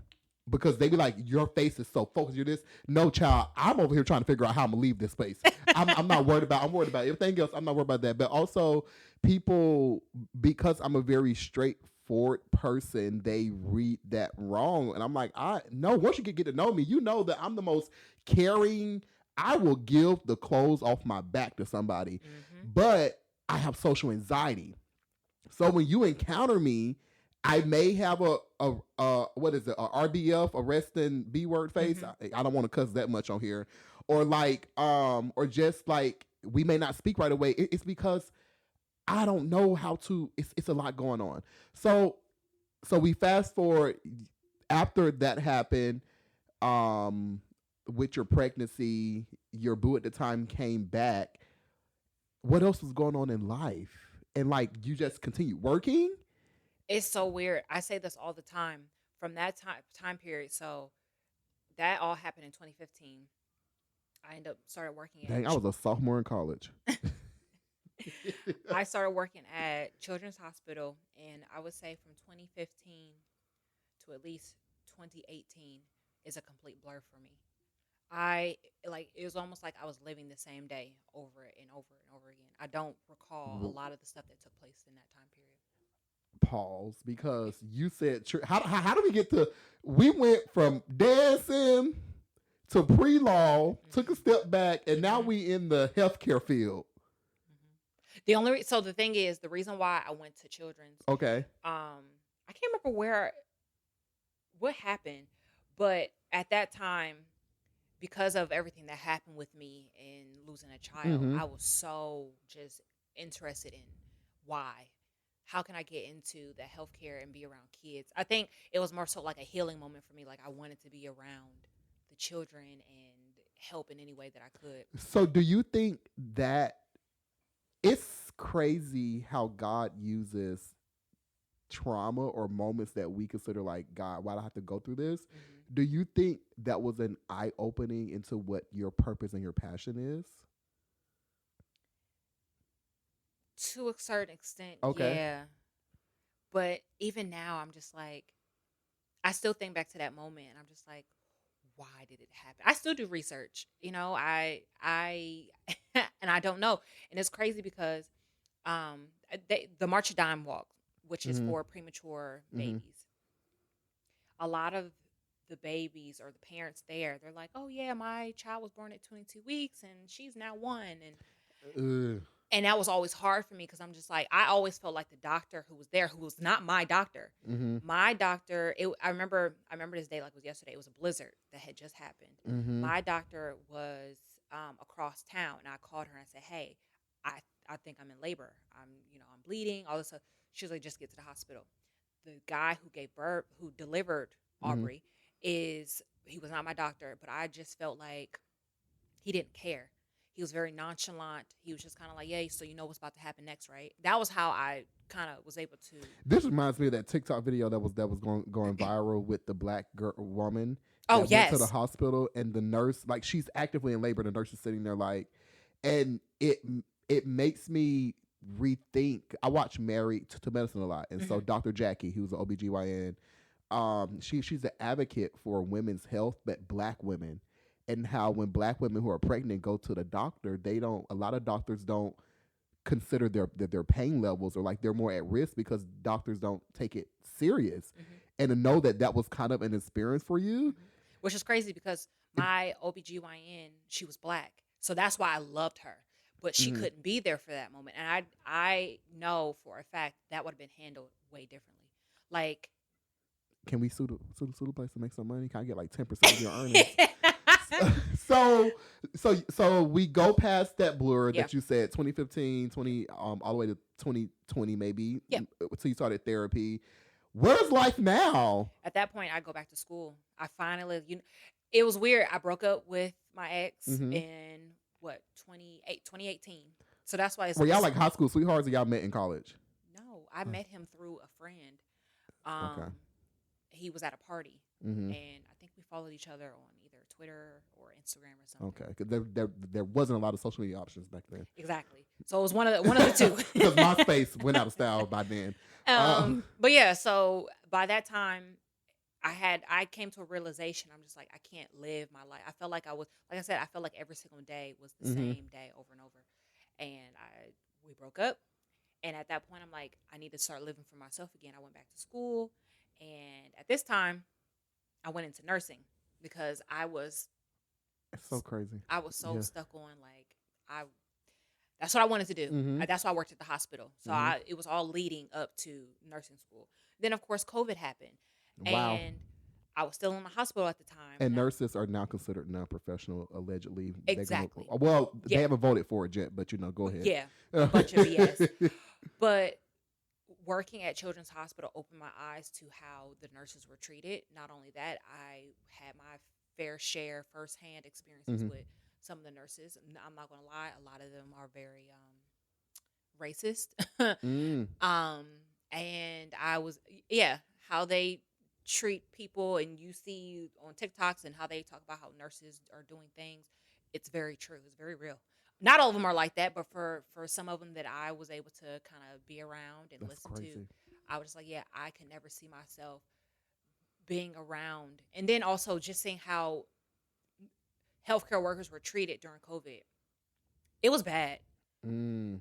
Because they be like, your face is so focused. You're this. No, child. I'm over here trying to figure out how I'm gonna leave this space. I'm not worried about. I'm worried about everything else. I'm not worried about that. But also, people, because I'm a very straightforward person, they read that wrong. And I'm like, no. Once you get to know me, you know that I'm the most caring. I will give the clothes off my back to somebody. But I have social anxiety. So when you encounter me, I may have a what is it, a RBF, a resting B word face. I don't want to cuss that much on here, or like or just like we may not speak right away. It's because I don't know how to. It's a lot going on. So we fast forward after that happened. With your pregnancy, your boo at the time came back. What else was going on in life? And like you just continued working. It's so weird. I say this all the time. From that time period, so that all happened in 2015. I ended up started working Dang, I was a sophomore in college. I started working at Children's Hospital, and I would say from 2015 to at least 2018 is a complete blur for me. It was almost like I was living the same day over and over and over again. I don't recall a lot of the stuff that took place in that time period. Pause, because you said how do we get to, we went from dancing to pre-law, took a step back, and now we in the healthcare field. So the thing is, the reason why I went to Children's, okay, I can't remember what happened, but at that time, because of everything that happened with me and losing a child, I was so just interested in why. How can I get into the healthcare and be around kids? I think it was more so like a healing moment for me. Like I wanted to be around the children and help in any way that I could. So do you think that it's crazy how God uses trauma or moments that we consider like, God, why do I have to go through this? Do you think that was an eye-opening into what your purpose and your passion is? To a certain extent, okay. Yeah. But even now, I'm just like, I still think back to that moment, and I'm just like, why did it happen? I still do research, I and I don't know, and it's crazy because, the March of Dime Walk, which is for premature babies, a lot of the babies or the parents there, they're like, oh yeah, my child was born at 22 weeks, and she's now 1, and. And that was always hard for me because I'm just like, I always felt like the doctor who was there, who was not my doctor. My doctor, I remember this day like it was yesterday. It was a blizzard that had just happened. My doctor was across town, and I called her and I said, hey, I think I'm in labor. I'm bleeding, all this stuff. She was like, just get to the hospital. The guy who gave birth, who delivered Aubrey, he was not my doctor, but I just felt like he didn't care. He was very nonchalant. He was just kind of like, "Yay, so you know what's about to happen next, right?" That was how I kind of was able to. This reminds me of that TikTok video that was going viral with the black woman. Oh, yes. Went to the hospital, and the nurse, like, she's actively in labor. The nurse is sitting there like, and it makes me rethink. I watch Married to Medicine a lot, and so Dr. Jackie, who's an OBGYN, she's an advocate for women's health, but black women. And how when black women who are pregnant go to the doctor, a lot of doctors don't consider their pain levels, or like they're more at risk because doctors don't take it serious. And to know that was kind of an experience for you. Which is crazy because my OBGYN, she was black. So that's why I loved her. but she couldn't be there for that moment. And I know for a fact that would have been handled way differently. Like, can we sue the place to make some money? Can I get like 10% of your earnings? So we go past that blur that you said 2015, all the way to 2020 maybe. Yeah. So you started therapy. Where's life now? At that point, I go back to school. I finally, it was weird. I broke up with my ex in 2018. So that's why Were y'all like high school sweethearts, or y'all met in college? No, I met him through a friend. Okay. He was at a party, and I think we followed each other on either Twitter or Instagram or something. Okay, because there wasn't a lot of social media options back then. Exactly. So it was one of the two. Because MySpace went out of style by then. But yeah, so by that time, I came to a realization. I'm just like, I can't live my life. I felt like I felt like every single day was the same day over and over. And we broke up. And at that point, I'm like, I need to start living for myself again. I went back to school. And at this time, I went into nursing because It's so crazy. I was so stuck on that's what I wanted to do. That's why I worked at the hospital. So it was all leading up to nursing school. Then, of course, COVID happened. Wow. And I was still in the hospital at the time. And nurses are now considered non-professional, allegedly. Exactly. They haven't voted for it yet, but go ahead. Yeah, a bunch of BS. But working at Children's Hospital opened my eyes to how the nurses were treated. Not only that, I had my fair share firsthand experiences with some of the nurses. I'm not going to lie, a lot of them are very racist. And I was, how they treat people, and you see on TikToks and how they talk about how nurses are doing things. It's very true. It's very real. Not all of them are like that, but for some of them that I was able to kind of be around and listen to, I was just like, yeah, I can never see myself being around. And then also just seeing how healthcare workers were treated during COVID. It was bad. I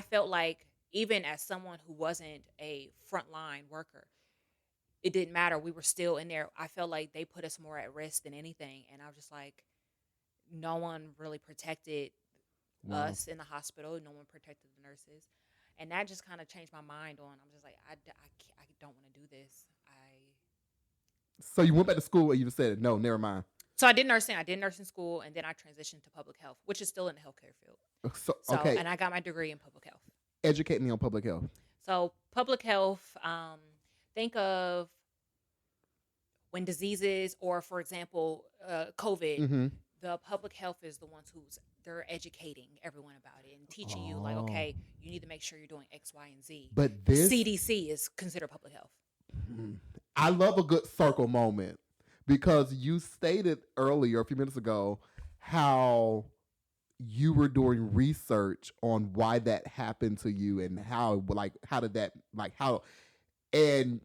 felt like, even as someone who wasn't a frontline worker, it didn't matter. We were still in there. I felt like they put us more at risk than anything. And I was just like, no one really protected us in the hospital. No one protected the nurses. And that just kind of changed my mind on, I'm just like, I don't want to do this. So you went back to school and you just said, no, never mind. So I did nursing. I did nursing school, and then I transitioned to public health, which is still in the healthcare field. Okay. And I got my degree in public health. Educate me on public health. So public health, think of when diseases, or for example, COVID, the public health is the ones they're educating everyone about it and teaching you like, okay, you need to make sure you're doing X, Y, and Z. But this CDC is considered public health. I love a good circle moment, because you stated earlier, a few minutes ago, how you were doing research on why that happened to you and and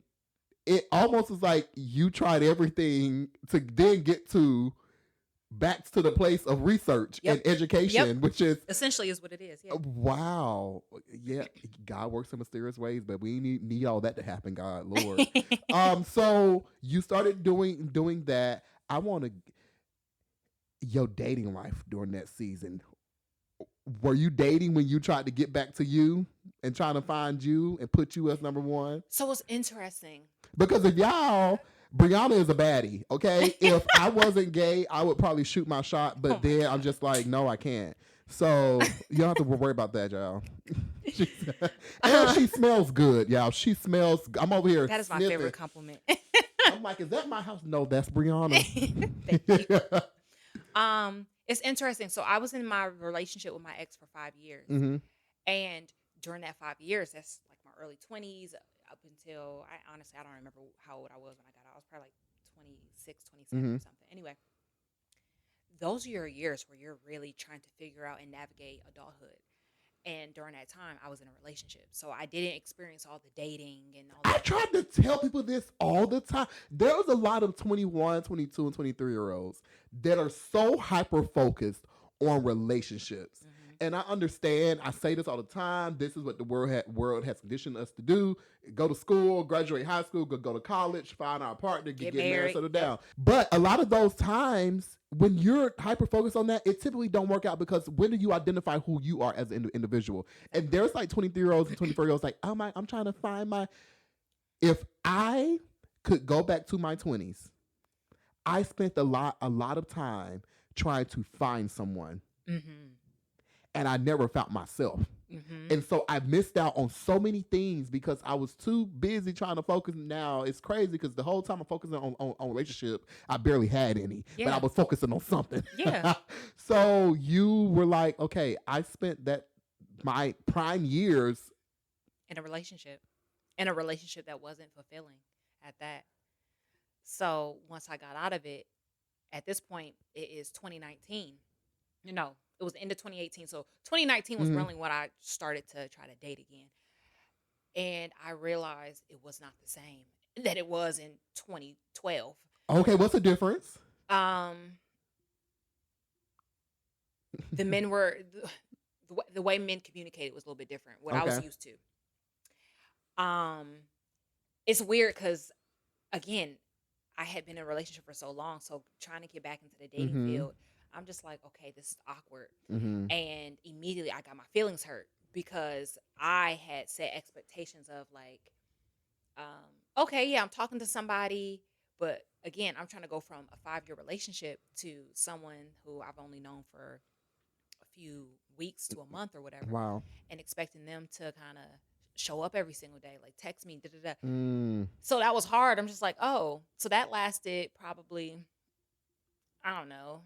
it almost is like you tried everything to then get back to the place of research and education, which is essentially is what it is. Yeah. Wow. Yeah. God works in mysterious ways, but we need all that to happen, God, Lord. So you started doing that. I want to your dating life during that season. Were you dating when you tried to get back to you and trying to find you and put you as number one? So it's interesting. Because if y'all, Briana is a baddie, okay? If I wasn't gay, I would probably shoot my shot, but then I'm just like, no, I can't. So you don't have to worry about that, y'all. And she smells good, y'all. She smells, I'm over here That is my sniffing. favorite compliment. I'm like, is that my house? No, that's Briana. Thank you. It's interesting. So I was in my relationship with my ex for 5 years. And during that 5 years, that's like my early 20s up until, I don't remember how old I was when I got out. I was probably like 26, 27 or something. Anyway, those are your years where you're really trying to figure out and navigate adulthood. And during that time, I was in a relationship. So I didn't experience all the dating and all that. I tried to tell people this all the time. There was a lot of 21, 22, and 23-year-olds that are so hyper-focused on relationships. And I understand. I say this all the time. This is what the world has conditioned us to do. Go to school, graduate high school, go to college, find our partner, get married, settle down. But a lot of those times, when you're hyper focused on that, it typically don't work out because when do you identify who you are as an individual? And there's like 23-year-olds and 24-year-olds like, oh my, I'm trying to find my. If I could go back to my 20s, I spent a lot of time trying to find someone, and I never found myself. And so I missed out on so many things because I was too busy trying to focus. Now it's crazy because the whole time I'm focusing on relationship, I barely had any, but I was focusing on something. Yeah. So you were like, okay, I spent my prime years in a relationship that wasn't fulfilling at that. So once I got out of it, at this point, it is 2019. It was the end of 2018. So 2019 was really when I started to try to date again. And I realized it was not the same that it was in 2012. Okay, what's the difference? The men were, the way men communicated was a little bit different, what I was used to. It's weird because, again, I had been in a relationship for so long, so trying to get back into the dating field, I'm just like, okay, this is awkward. And immediately I got my feelings hurt because I had set expectations of like, okay, yeah, I'm talking to somebody, but again, I'm trying to go from a 5-year relationship to someone who I've only known for a few weeks to a month or whatever. Wow. And expecting them to kind of show up every single day, like text me, So that was hard. I'm just like, oh, so that lasted probably, I don't know,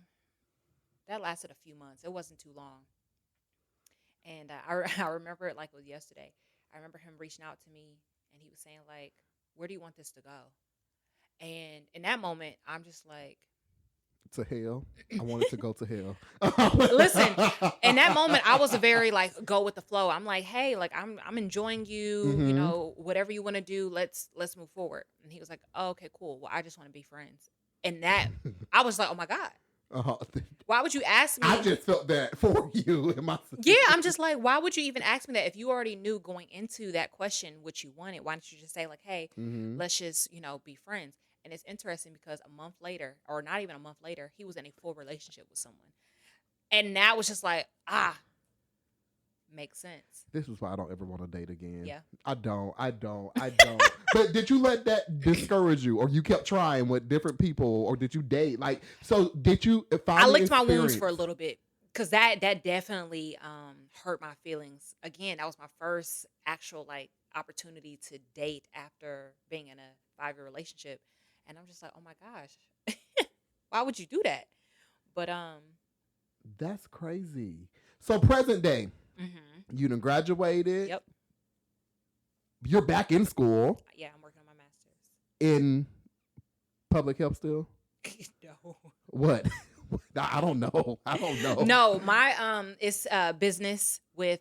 that lasted a few months. It wasn't too long. And I remember it like it was yesterday. I remember him reaching out to me and he was saying like, where do you want this to go? And in that moment, I'm just like, to hell. I wanted to go to hell. Listen, in that moment, I was a very like go with the flow. I'm like, hey, like I'm enjoying you. You know, whatever you want to do, let's move forward. And he was like, oh, okay, cool. Well, I just want to be friends. And that I was like, oh my God. Why would you ask me? I just felt that for you. Yeah, I'm just like, why would you even ask me that if you already knew going into that question what you wanted? Why don't you just say like, hey, let's just be friends? And it's interesting because a month later, or not even a month later, he was in a full relationship with someone. And that was just like, makes sense. This is why I don't ever want to date again. Yeah. I don't. But did you let that discourage you, or you kept trying with different people, or did you date? Like, so did you? I licked my wounds for a little bit because that definitely hurt my feelings. Again, that was my first actual like opportunity to date after being in a 5-year relationship. And I'm just like, oh my gosh, why would you do that? But that's crazy. So present day, you done graduated. Yep. You're back in school. Yeah, I'm working on my master's in public health still. No. What? I don't know. No, my it's business with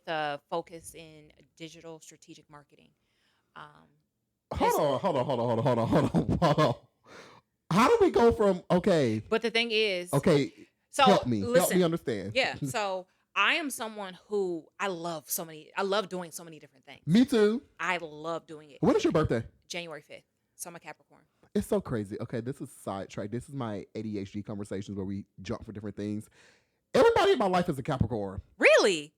focus in digital strategic marketing. Hold on. How do we go from But the thing is, so help me understand. Yeah, so I am someone who I love doing so many different things. Me too. I love doing it. When is your birthday? January 5th. So I'm a Capricorn. It's so crazy. Okay, this is sidetrack. This is my ADHD conversations where we jump for different things. Everybody in my life is a Capricorn. Really?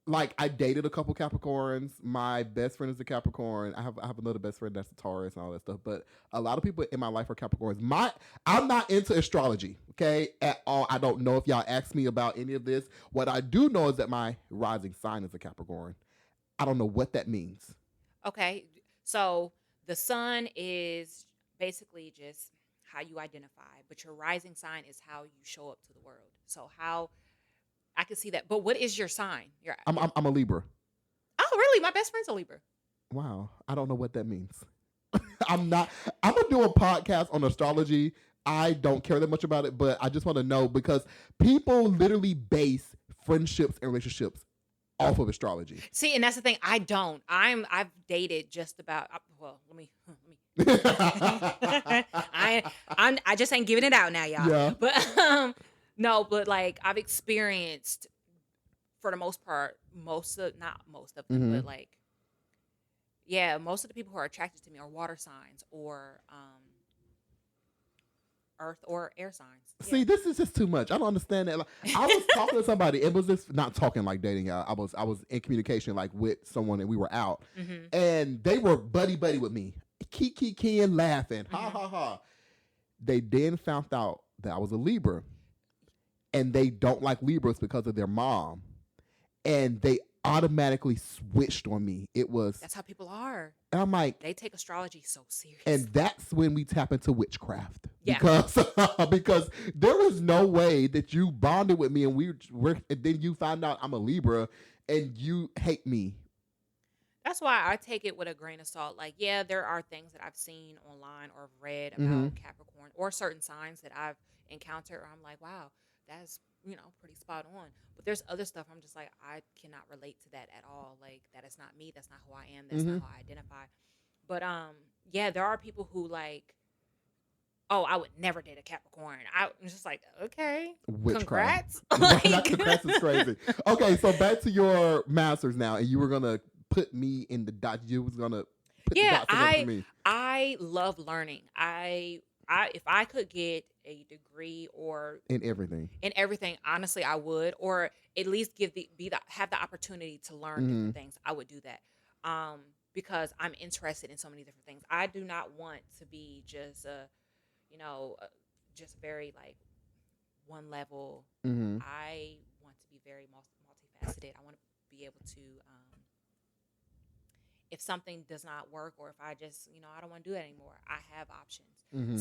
Like, I dated a couple Capricorns. My best friend is a Capricorn. I have another best friend that's a Taurus and all that stuff. But a lot of people in my life are Capricorns. I'm not into astrology, okay, at all. I don't know if y'all ask me about any of this. What I do know is that my rising sign is a Capricorn. I don't know what that means. Okay, so the sun is basically just how you identify, but your rising sign is how you show up to the world. So how... I can see that. But what is your sign? I'm a Libra. Oh, really? My best friend's a Libra. Wow. I don't know what that means. I'm going to do a podcast on astrology. I don't care that much about it, but I just want to know because people literally base friendships and relationships off of astrology. See, and that's the thing. I don't. I've dated just about, well, let me. I just ain't giving it out now, y'all. Yeah. But, no, but like I've experienced, for the most part, not most of them, but like, yeah, most of the people who are attracted to me are water signs or earth or air signs. See, this is just too much. I don't understand that. Like, I was talking to somebody. It was just not talking like dating. I was in communication like with someone, and we were out, and they were buddy with me, kiki laughing, ha ha ha. They then found out that I was a Libra, and they don't like Libras because of their mom, and they automatically switched on me. That's how people are. And I'm like, they take astrology so serious. And that's when we tap into witchcraft. Yeah. Because there was no way that you bonded with me and and then you find out I'm a Libra and you hate me. That's why I take it with a grain of salt. Like, yeah, there are things that I've seen online or read about Capricorn or certain signs that I've encountered where I'm like, wow, that's, pretty spot on. But there's other stuff I'm just like, I cannot relate to that at all. Like, that is not me. That's not who I am. That's not how I identify. But, yeah, there are people who like, oh, I would never date a Capricorn. I'm just like, okay, Witchcraft. Congrats. Not congrats is crazy. Okay, so back to your master's now, and you were gonna put me in the dot. You was gonna put the dots together for me. I love learning. If I could get a degree or in everything, honestly, I would, or at least have the opportunity to learn different things. I would do that. Because I'm interested in so many different things. I do not want to be just just very like one level. I want to be very multifaceted. I want to be able to, if something does not work, or if I just, I don't want to do that anymore, I have options.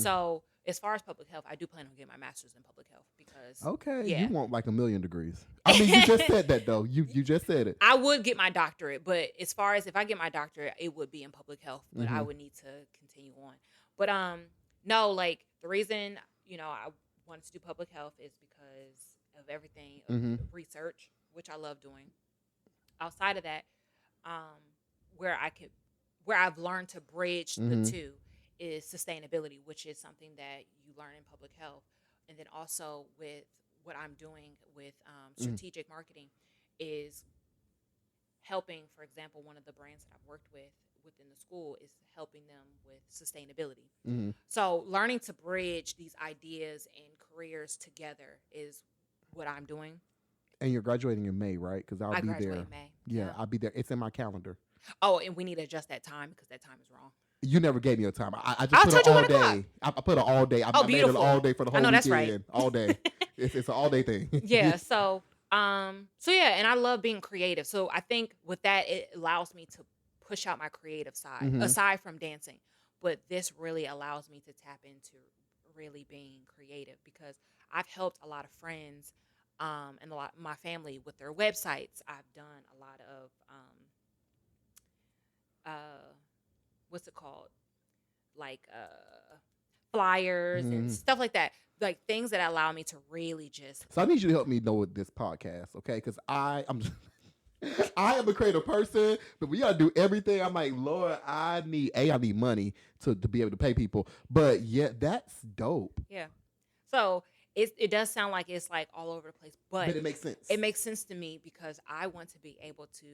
So as far as public health, I do plan on getting my master's in public health because you want like 1 million degrees. I mean, you just said that though. You just said it. I would get my doctorate, but as far as if I get my doctorate, it would be in public health, but I would need to continue on. But no, like the reason I wanted to do public health is because of everything of research, which I love doing. Outside of that, where I've learned to bridge the two is sustainability, which is something that you learn in public health. And then also with what I'm doing with strategic marketing is helping, for example, one of the brands that I've worked with within the school is helping them with sustainability. So learning to bridge these ideas and careers together is what I'm doing. And you're graduating in May, right? Because I'll be there. In May. Yeah, I'll be there. It's in my calendar. Oh, and we need to adjust that time because that time is wrong. You never gave me a time. I just put it all day. I put it all day. I made it all day for the whole weekend. That's right. All day. It's an all day thing. Yeah. So yeah, and I love being creative. So I think with that, it allows me to push out my creative side aside from dancing. But this really allows me to tap into really being creative because I've helped a lot of friends and a lot my family with their websites. I've done a lot of what's it called? Like flyers and stuff like that. Like things that allow me to really just. So I need you to help me know with this podcast, okay? Because I am a creative person, but we gotta do everything. I'm like, Lord, I need money to be able to pay people. But yeah, that's dope. Yeah. So it does sound like it's like all over the place, but it makes sense. It makes sense to me because I want to be able to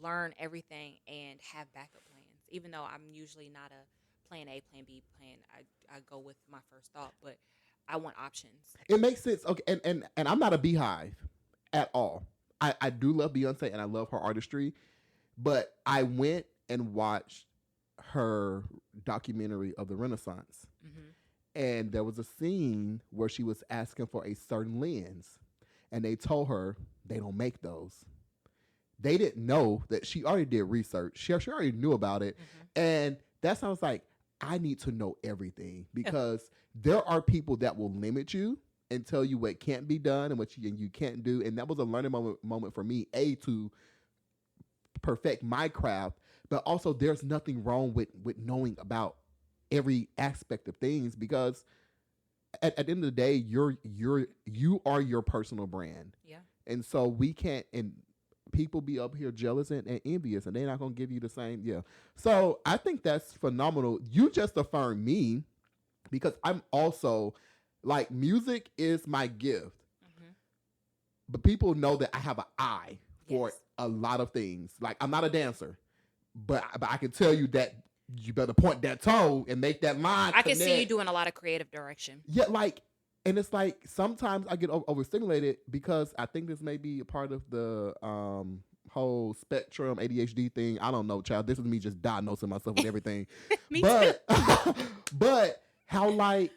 learn everything and have backup plans. Even though I'm usually not a plan A, plan B plan, I go with my first thought, but I want options. It makes sense. Okay, and I'm not a beehive at all. I do love Beyonce and I love her artistry, but I went and watched her documentary of the Renaissance. And there was a scene where she was asking for a certain lens, and they told her they don't make those. They didn't know that she already did research. She already knew about it. And that sounds like I need to know everything because there are people that will limit you and tell you what can't be done and what you can't do. And that was a learning moment for me, to perfect my craft, but also there's nothing wrong with knowing about every aspect of things because at the end of the day, you are your personal brand. Yeah. And so we can't, and people be up here jealous and envious and they're not going to give you the same. Yeah. So I think that's phenomenal. You just affirmed me because I'm also like, music is my gift, but people know that I have an eye for a lot of things. Like I'm not a dancer, but I can tell you that you better point that toe and make that line I can see you connect. doing a lot of creative direction. Yeah, like, and it's like sometimes I get overstimulated because I think this may be a part of the whole spectrum ADHD thing. I don't know, child. This is me just diagnosing myself with everything. Me but but how like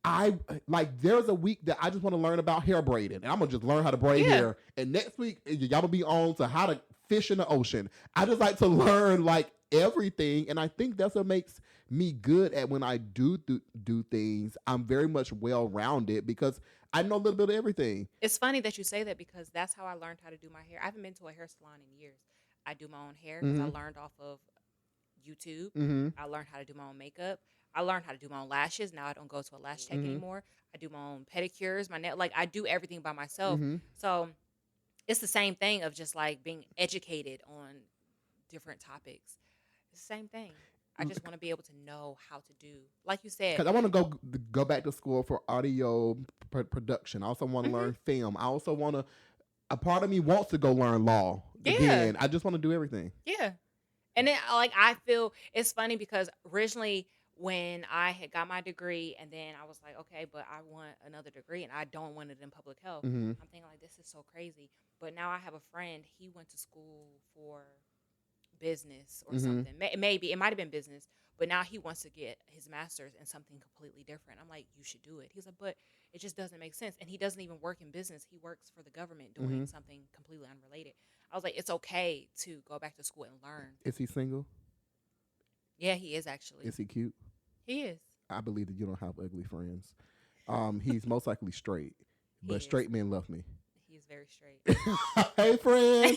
I like there's a week that I just want to learn about hair braiding, and I'm gonna just learn how to braid Yeah. hair. And next week y'all will be on to how to fish in the ocean. I just like to learn like everything, and I think that's what makes me good at when I do things. I'm very much well rounded because I know a little bit of everything. It's funny that you say that because that's how I learned how to do my hair. I haven't been to a hair salon in years. I do my own hair because I learned off of YouTube. Mm-hmm. I learned how to do my own makeup. I learned how to do my own lashes. Now I don't go to a lash tech anymore. I do my own pedicures, my nail. Like I do everything by myself. Mm-hmm. So it's the same thing of just like being educated on different topics. It's the same thing. I just want to be able to know how to do, like you said. Because I want to go back to school for audio production. I also want to learn film. I also want to. A part of me wants to go learn law. Yeah. Again, I just want to do everything. Yeah. And then like I feel it's funny because originally when I had got my degree and then I was like, okay, but I want another degree and I don't want it in public health. Mm-hmm. I'm thinking like this is so crazy. But now I have a friend, he went to school for business or something. Maybe it might have been business, but now he wants to get his master's in something completely different. I'm like, you should do it. He's like, but it just doesn't make sense. And he doesn't even work in business. He works for the government doing something completely unrelated. I was like, it's okay to go back to school and learn. Is he single? Yeah, he is actually. Is he cute? He is. I believe that you don't have ugly friends. He's most likely straight, but is. straight men love me. He's very straight. Hey, friend.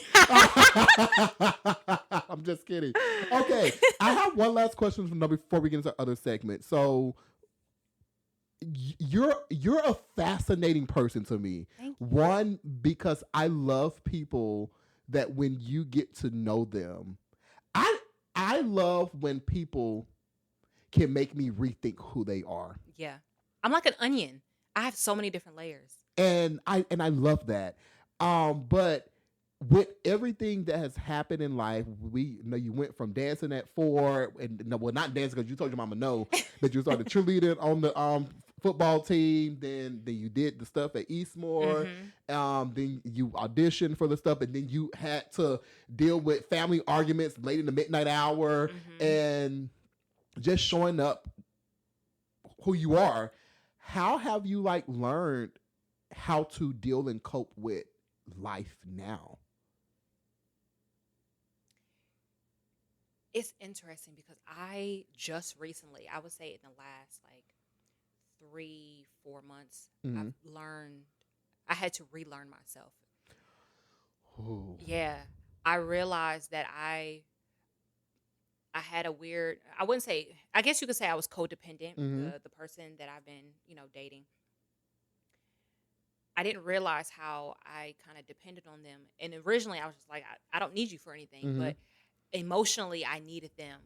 I'm just kidding. Okay, I have one last question before we get into other segments. So, you're a fascinating person to me. Thank you. One, because I love people that when you get to know them, I love when people can make me rethink who they are. Yeah. I'm like an onion. I have so many different layers. And I love that. But with everything that has happened in life, we know you went from dancing at 4, and no, well, not dancing because you told your mama no, but you started cheerleading on the football team. Then you did the stuff at Eastmore. Then you auditioned for the stuff, and then you had to deal with family arguments late in the midnight hour, and just showing up who you are. How have you like learned how to deal and cope with life now? It's interesting because I just recently, I would say in the last like 3-4 months, I've learned, I had to relearn myself. Ooh. Yeah. I realized that I had a weird, I wouldn't say, I guess you could say I was codependent with the person that I've been, dating. I didn't realize how I kind of depended on them. And originally I was just like, I don't need you for anything, but emotionally I needed them.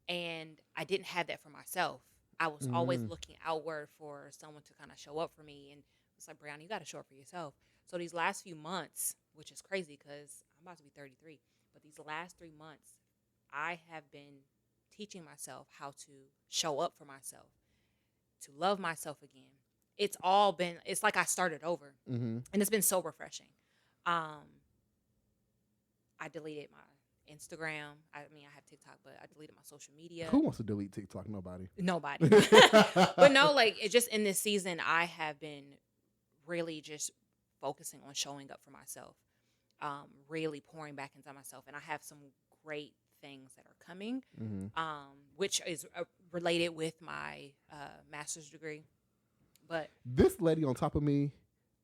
And I didn't have that for myself. I was always looking outward for someone to kind of show up for me. And it's like, Briana, you got to show up for yourself. So these last few months, which is crazy because I'm about to be 33, but these last 3 months, I have been teaching myself how to show up for myself, to love myself again. It's like I started over, and it's been so refreshing. I deleted my Instagram. I have TikTok, but I deleted my social media. Who wants to delete TikTok? Nobody. But no, like it's just in this season, I have been really just focusing on showing up for myself, really pouring back into myself, and I have some great things that are coming, which is related with my master's degree. But this lady on top of me,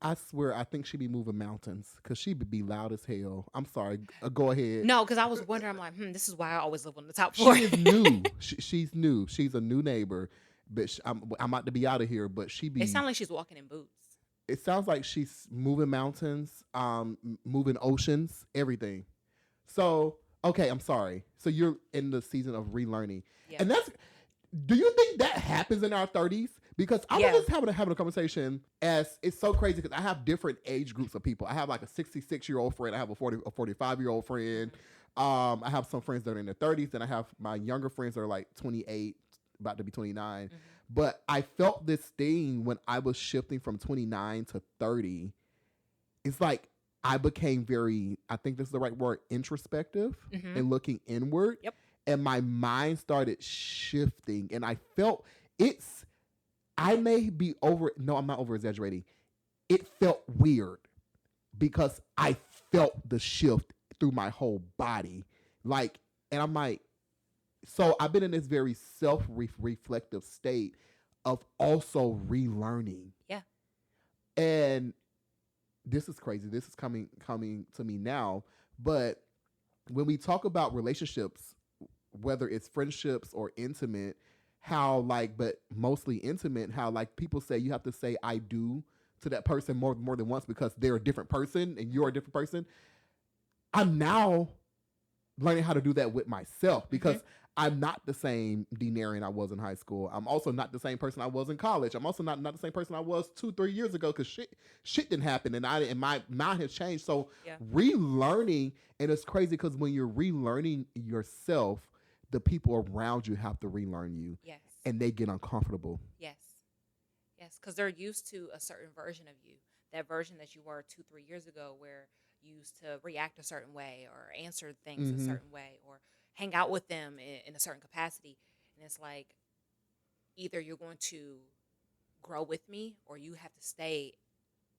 I swear, I think she be moving mountains because she be loud as hell. I'm sorry. Go ahead. No, because I was wondering, I'm like, this is why I always live on the top floor. She is new. She's new. She's a new neighbor. But I'm about to be out of here. But she be. It sounds like she's walking in boots. It sounds like she's moving mountains, moving oceans, everything. So, okay, I'm sorry. So you're in the season of relearning. Yeah. And do you think that happens in our 30s? Because I was just having a conversation as it's so crazy because I have different age groups of people. I have like a 66-year-old friend. I have a 45-year-old friend. I have some friends that are in their 30s, and I have my younger friends that are like 28, about to be 29. Mm-hmm. But I felt this thing when I was shifting from 29 to 30. It's like I became very, I think this is the right word, introspective Mm-hmm. and looking inward. Yep. And my mind started shifting. And I felt it's, I may be over, no, I'm not over exaggerating. It felt weird because I felt the shift through my whole body. Like, and I'm like, so I've been in this very self-reflective state of also relearning. Yeah. And this is crazy. This is coming to me now. But when we talk about relationships, whether it's friendships or intimate, how like, but mostly intimate, how like people say you have to say I do to that person more than once because they're a different person and you're a different person. I'm now learning how to do that with myself because I'm not the same Denarian I was in high school. I'm also not the same person I was in college. I'm also not the same person I was 2-3 years ago because shit didn't happen and my mind has changed. So relearning, and it's crazy because when you're relearning yourself, the people around you have to relearn you. Yes. And they get uncomfortable. Yes. Yes, because they're used to a certain version of you, that version that you were 2-3 years ago, where you used to react a certain way or answer things a certain way or hang out with them in a certain capacity. And it's like either you're going to grow with me or you have to stay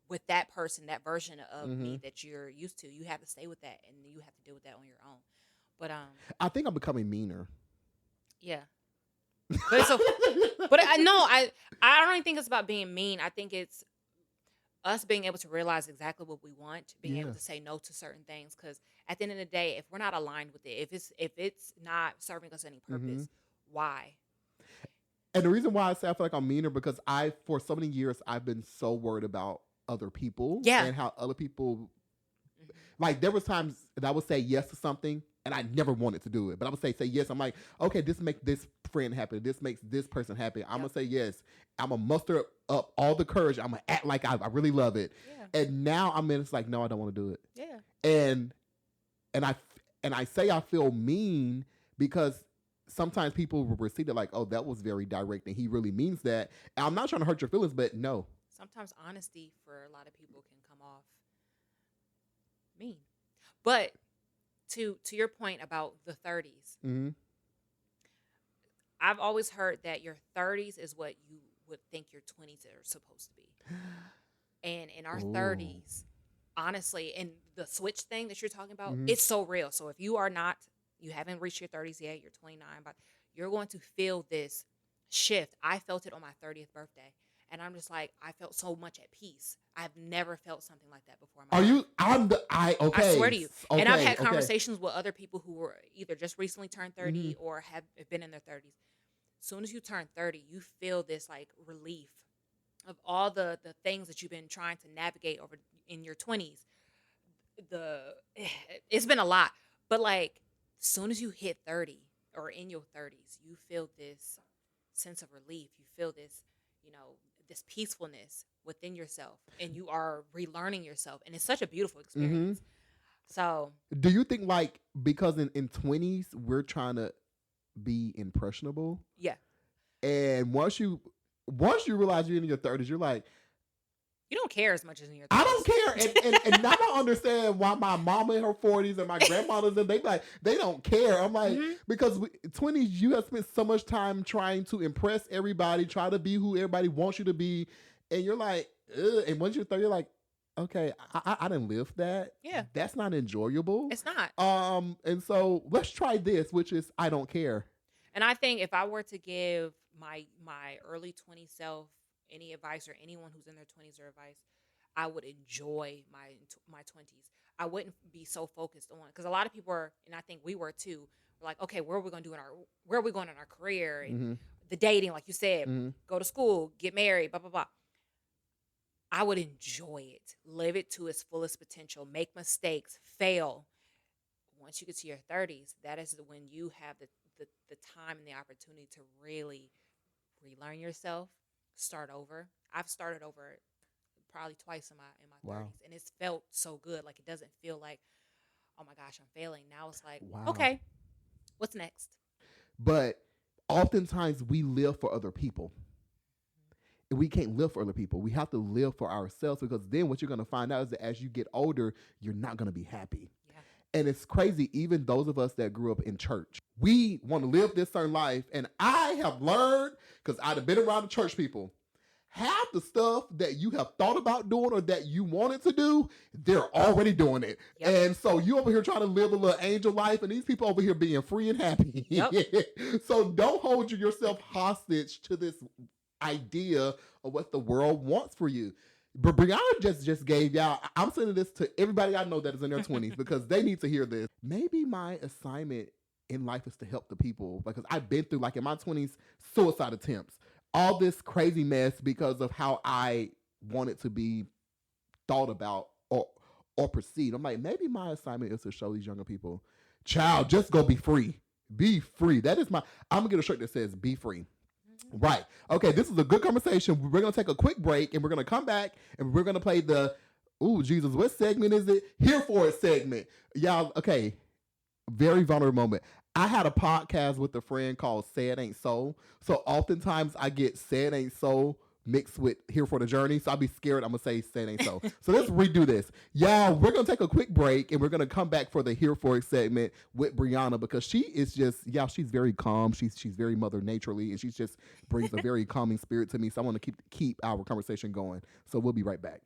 with that person, that version of me that you're used to. You have to stay with that and you have to deal with that on your own. But I think I'm becoming meaner. Yeah. But it's but I don't even think it's about being mean. I think it's us being able to realize exactly what we want, being able to say no to certain things. Because at the end of the day, if we're not aligned with it, if it's not serving us any purpose, why? And the reason why I say I feel like I'm meaner because for so many years I've been so worried about other people and how other people like there was times that I would say yes to something and I never wanted to do it, but I would say yes. I'm like, okay, this makes this friend happy. This makes this person happy. I'm gonna say yes. I'm gonna muster up all the courage. I'm gonna act like I really love it. Yeah. And now I'm in. It's like, no, I don't want to do it. Yeah. And I say I feel mean because sometimes people will receive it like, oh, that was very direct and he really means that. And I'm not trying to hurt your feelings, but no. Sometimes honesty for a lot of people can come off mean. But to your point about the 30s, I've always heard that your 30s is what you would think your 20s are supposed to be. And in our 30s, honestly, and the switch thing that you're talking about, it's so real. So if you haven't reached your 30s yet, you're 29, but you're going to feel this shift. I felt it on my 30th birthday. And I'm just like, I felt so much at peace. I've never felt something like that before. Okay. I swear to you. Okay, and I've had conversations with other people who were either just recently turned 30 or have been in their 30s. As soon as you turn 30, you feel this like relief of all the things that you've been trying to navigate over in your 20s. It's been a lot. But like, as soon as you hit 30 or in your 30s, you feel this sense of relief. You feel this, this peacefulness within yourself, and you are relearning yourself, and it's such a beautiful experience. So, do you think like because in 20s we're trying to be impressionable? Yeah. And once you realize you're in your 30s, you're like, you don't care as much as in your 30s. I don't care. And now I understand why my mama in her 40s and my grandmothers and they don't care. I'm like, because 20s, you have spent so much time trying to impress everybody, try to be who everybody wants you to be. And you're like, ugh. And once you're 30, you're like, okay, I didn't live that. Yeah. That's not enjoyable. It's not. And so let's try this, which is I don't care. And I think if I were to give my early 20s self any advice, or anyone who's in their 20s or advice, I would enjoy my 20s. I wouldn't be so focused on, because a lot of people are, and I think we were too, we're like, okay, where are we going in our career and the dating, like you said, go to school, get married, blah, blah, blah. I would enjoy it, live it to its fullest potential, make mistakes, fail. Once you get to your 30s, that is when you have the time and the opportunity to really relearn yourself, start over. I've started over probably twice in my 30s, and it's felt so good. Like, it doesn't feel like, oh my gosh, I'm failing. Now it's like, Wow. okay, what's next? But oftentimes we live for other people. And we can't live for other people. We have to live for ourselves, because then what you're going to find out is that as you get older, you're not going to be happy. Yeah. And it's crazy, even those of us that grew up in church, we want to live this certain life. And I have learned, because I've been around the church people, half the stuff that you have thought about doing or that you wanted to do, they're already doing it. Yep. And so you over here trying to live a little angel life, and these people over here being free and happy. Yep. So don't hold yourself hostage to this idea of what the world wants for you. But Briana just gave y'all, I'm sending this to everybody I know that is in their 20s because they need to hear this. Maybe my assignment in life is to help the people, because I've been through, like in my 20s, suicide attempts, all this crazy mess because of how I wanted to be thought about or perceived. I'm like, maybe my assignment is to show these younger people, child, just go be free. Be free. That is I'm gonna get a shirt that says be free. Right. Okay, this is a good conversation. We're going to take a quick break, and we're going to come back, and we're going to play the, Jesus, what segment is it? Here for it segment. Y'all, okay, very vulnerable moment. I had a podcast with a friend called Say It Ain't So. So oftentimes I get Say It Ain't So mixed with Here for the Journey. So I'll be scared I'm going to say Say It Ain't So. So let's redo this. Y'all, we're going to take a quick break, and we're going to come back for the Here for It segment with Briana, because she is just, she's very calm. She's very mother naturally, and she just brings a very calming spirit to me. So I want to keep our conversation going. So we'll be right back.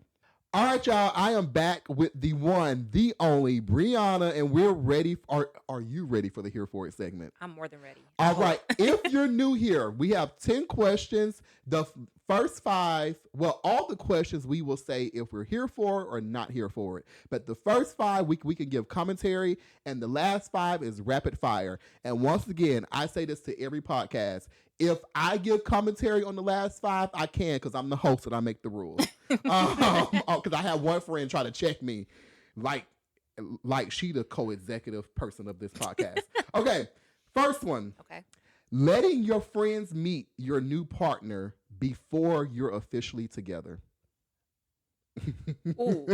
All right, y'all, I am back with the one, the only Briana, and we're ready. Are you ready for the Here For It segment? I'm more than ready. All right. If you're new here, we have 10 questions. The first 5, well, all the questions we will say if we're here for it or not here for it. But the first 5, we can give commentary, and the last 5 is rapid fire. And once again, I say this to every podcast. If I give commentary on the last 5, I can, because I'm the host and I make the rules. Because I had one friend try to check me like she the co-executive person of this podcast. Okay, first one. Okay. Letting your friends meet your new partner before you're officially together. Ooh.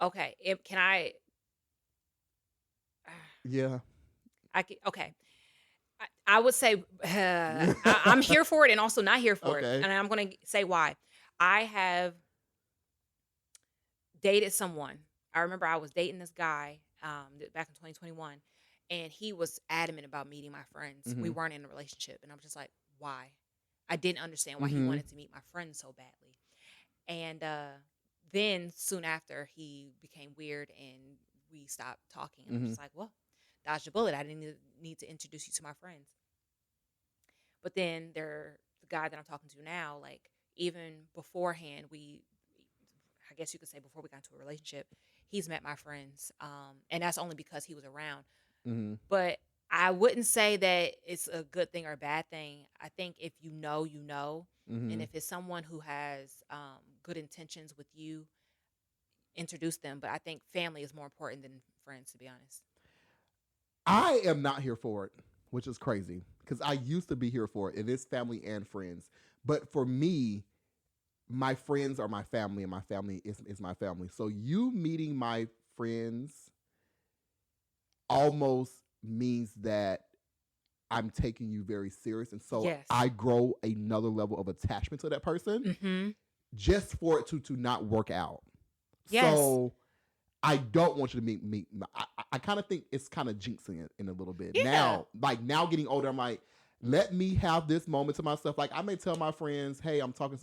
Okay. Can I? Yeah. Okay. I would say I'm here for it and also not here for it. Okay. And I'm going to say why. I have dated someone. I remember I was dating this guy back in 2021, and he was adamant about meeting my friends. We weren't in a relationship, and I'm just like, why? I didn't understand why he wanted to meet my friends so badly. And then soon after, he became weird, and we stopped talking. And I'm just like, well, dodged a bullet. I didn't need to introduce you to my friends. But then the guy that I'm talking to now, like, even beforehand, I guess you could say before we got into a relationship, he's met my friends. And that's only because he was around. But I wouldn't say that it's a good thing or a bad thing. I think if you know, you know. And if it's someone who has good intentions with you, introduce them. But I think family is more important than friends, to be honest. I am not here for it, which is crazy, because I used to be here for it. It is family and friends. But for me, my friends are my family, and my family is my family. So you meeting my friends almost means that I'm taking you very serious. And so Yes. I grow another level of attachment to that person just for it to not work out. Yes. So I don't want you to meet. I kind of think it's kind of jinxing it in a little bit. Yeah. Now getting older, I'm like, let me have this moment to myself. Like, I may tell my friends, hey, I'm talking.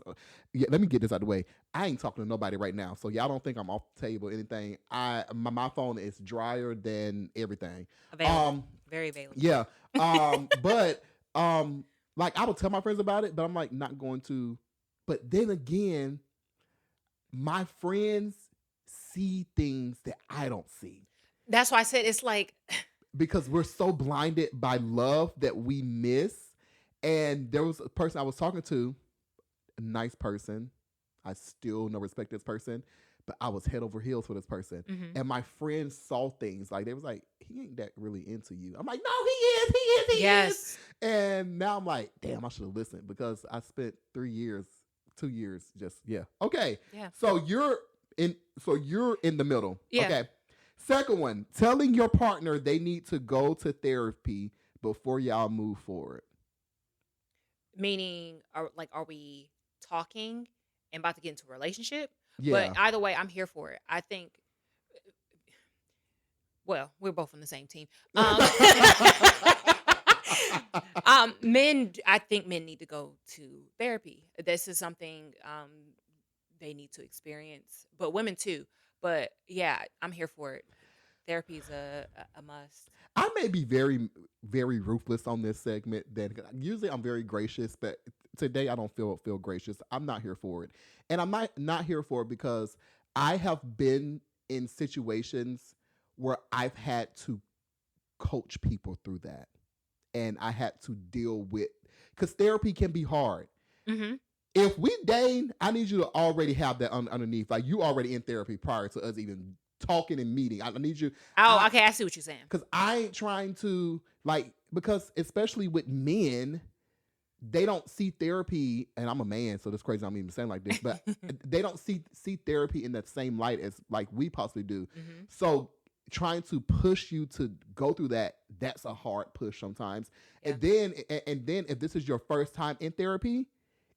Let me get this out of the way. I ain't talking to nobody right now. So y'all don't think I'm off the table or anything. My phone is drier than everything. Available. Very available. Yeah. But like, I will tell my friends about it, but I'm like not going to. But then again, my friends see things that I don't see. That's why I said it's like, because we're so blinded by love that we miss. And there was a person I was talking to, a nice person. I still no respect this person, but I was head over heels for this person. And my friends saw things like, they was like, he ain't that really into you. I'm like, no, he is. yes. And now I'm like, damn, I should have listened, because I spent 2 years just, yeah. Okay. Yeah. So you're in the middle. Yeah. Okay. Second one, telling your partner they need to go to therapy before y'all move forward. Meaning, are we talking and about to get into a relationship? But Yeah. either way, I'm here for it. I think. Well, we're both on the same team. Men, I think men need to go to therapy. This is something they need to experience, but women too. But yeah, I'm here for it. Therapy is a must. I may be very, very ruthless on this segment. Then usually I'm very gracious, but today I don't feel gracious. I'm not here for it, and I'm not here for it because I have been in situations where I've had to coach people through that, and I had to deal with because therapy can be hard. Mm-hmm. If we date, I need you to already have that underneath. Like you already in therapy prior to us even talking and meeting. I need you. Oh, okay. I see what you're saying. Because I ain't trying to because especially with men, they don't see therapy, and I'm a man, so that's crazy. I'm even saying like this, but they don't see therapy in that same light as like we possibly do. Mm-hmm. So trying to push you to go through that's a hard push sometimes. Yeah. And then if this is your first time in therapy,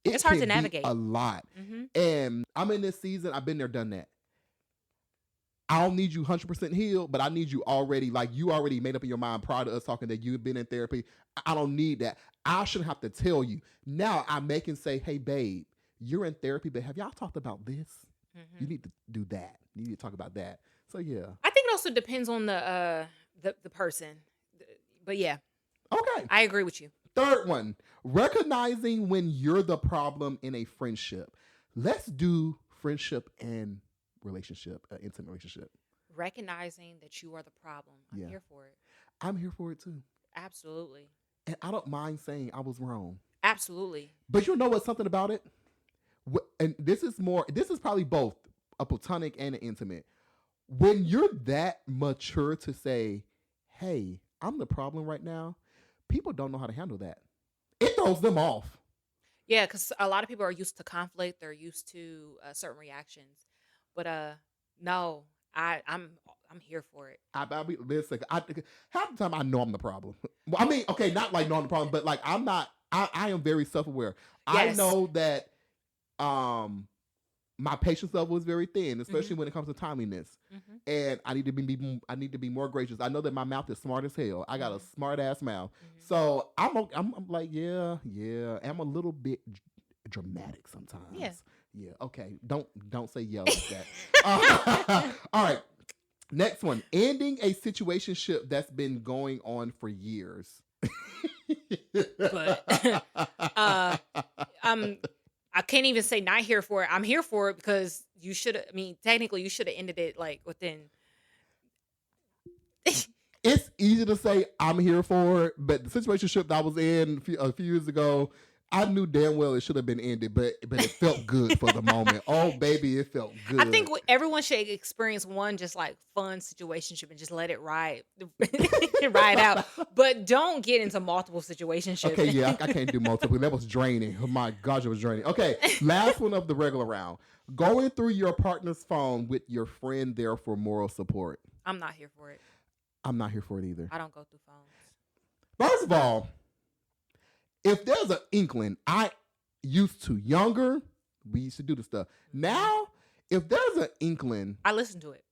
It's hard to can be navigate. a lot. Mm-hmm. And I'm in this season. I've been there, done that. I don't need you 100% healed, but I need you already, like you already made up in your mind prior to us talking that you've been in therapy. I don't need that. I shouldn't have to tell you. Now I may can say, hey, babe, you're in therapy, but have y'all talked about this? Mm-hmm. You need to do that. You need to talk about that. So yeah. I think it also depends on the person. But yeah. Okay. I agree with you. Third one, recognizing when you're the problem in a friendship. Let's do friendship and relationship, intimate relationship. Recognizing that you are the problem. I'm here for it. I'm here for it too. Absolutely. And I don't mind saying I was wrong. Absolutely. But you know what's something about it? And this is probably both a platonic and an intimate. When you're that mature to say, hey, I'm the problem right now, people don't know how to handle that. It throws them off. Yeah, because a lot of people are used to conflict. They're used to certain reactions. But no, I'm here for it. Listen, half the time I know I'm the problem. Well, I mean, okay, not like know I'm the problem, but like I'm not. I am very self-aware. Yes. I know that my patience level is very thin, especially when it comes to timeliness. Mm-hmm. And I need to be more gracious. I know that my mouth is smart as hell. I got a smart ass mouth, so I'm like yeah. I'm a little bit dramatic sometimes. Yeah. Okay. Don't say yeah like that. All right. Next one. Ending a situationship that's been going on for years. But I can't even say not here for it. I'm here for it because you should have. I mean, technically, you should have ended it like within. It's easy to say I'm here for it, but the situationship that I was in a few years ago, I knew damn well it should have been ended, but it felt good for the moment. Oh, baby, it felt good. I think everyone should experience one just like fun situationship and just let it ride out. But don't get into multiple situationships. Okay, yeah, I can't do multiple. That was draining. Oh my gosh, it was draining. Okay, last one of the regular round. Going through your partner's phone with your friend there for moral support. I'm not here for it. I'm not here for it either. I don't go through phones. First of all, if there's an inkling, I used to younger, we used to do the stuff. Now, if there's an inkling, I listen to it.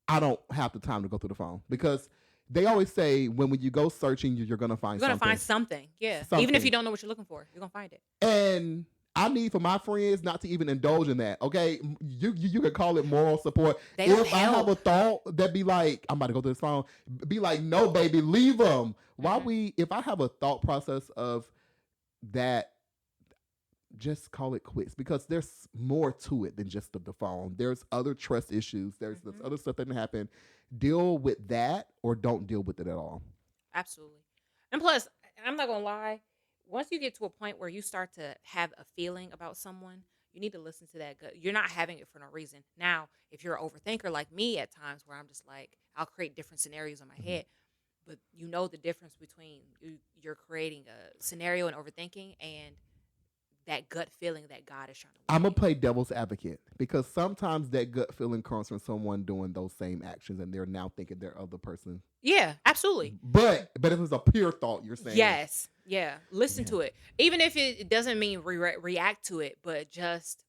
I don't have the time to go through the phone because they always say when you go searching, you're going to find something. You're going to find something. Yeah. Something. Even if you don't know what you're looking for, you're going to find it. And I need for my friends not to even indulge in that. Okay, you can call it moral support. They if I have a thought that be like, I'm about to go to this phone, be like, no, baby, leave them. If I have a thought process of that, just call it quits because there's more to it than just the phone. There's other trust issues. There's this other stuff that can happen. Deal with that or don't deal with it at all. Absolutely. And plus, I'm not going to lie. Once you get to a point where you start to have a feeling about someone, you need to listen to that gut. You're not having it for no reason. Now, if you're an overthinker like me at times where I'm just like, I'll create different scenarios in my head, but you know the difference between you're creating a scenario and overthinking and that gut feeling that God is trying to I'm lead gonna you. play devil's advocate because sometimes that gut feeling comes from someone doing those same actions, and they're now thinking they're other person. Yeah, absolutely. But if it's a pure thought, you're saying, Yes. Yeah. Listen yeah. to it. Even if it doesn't mean react to it, but just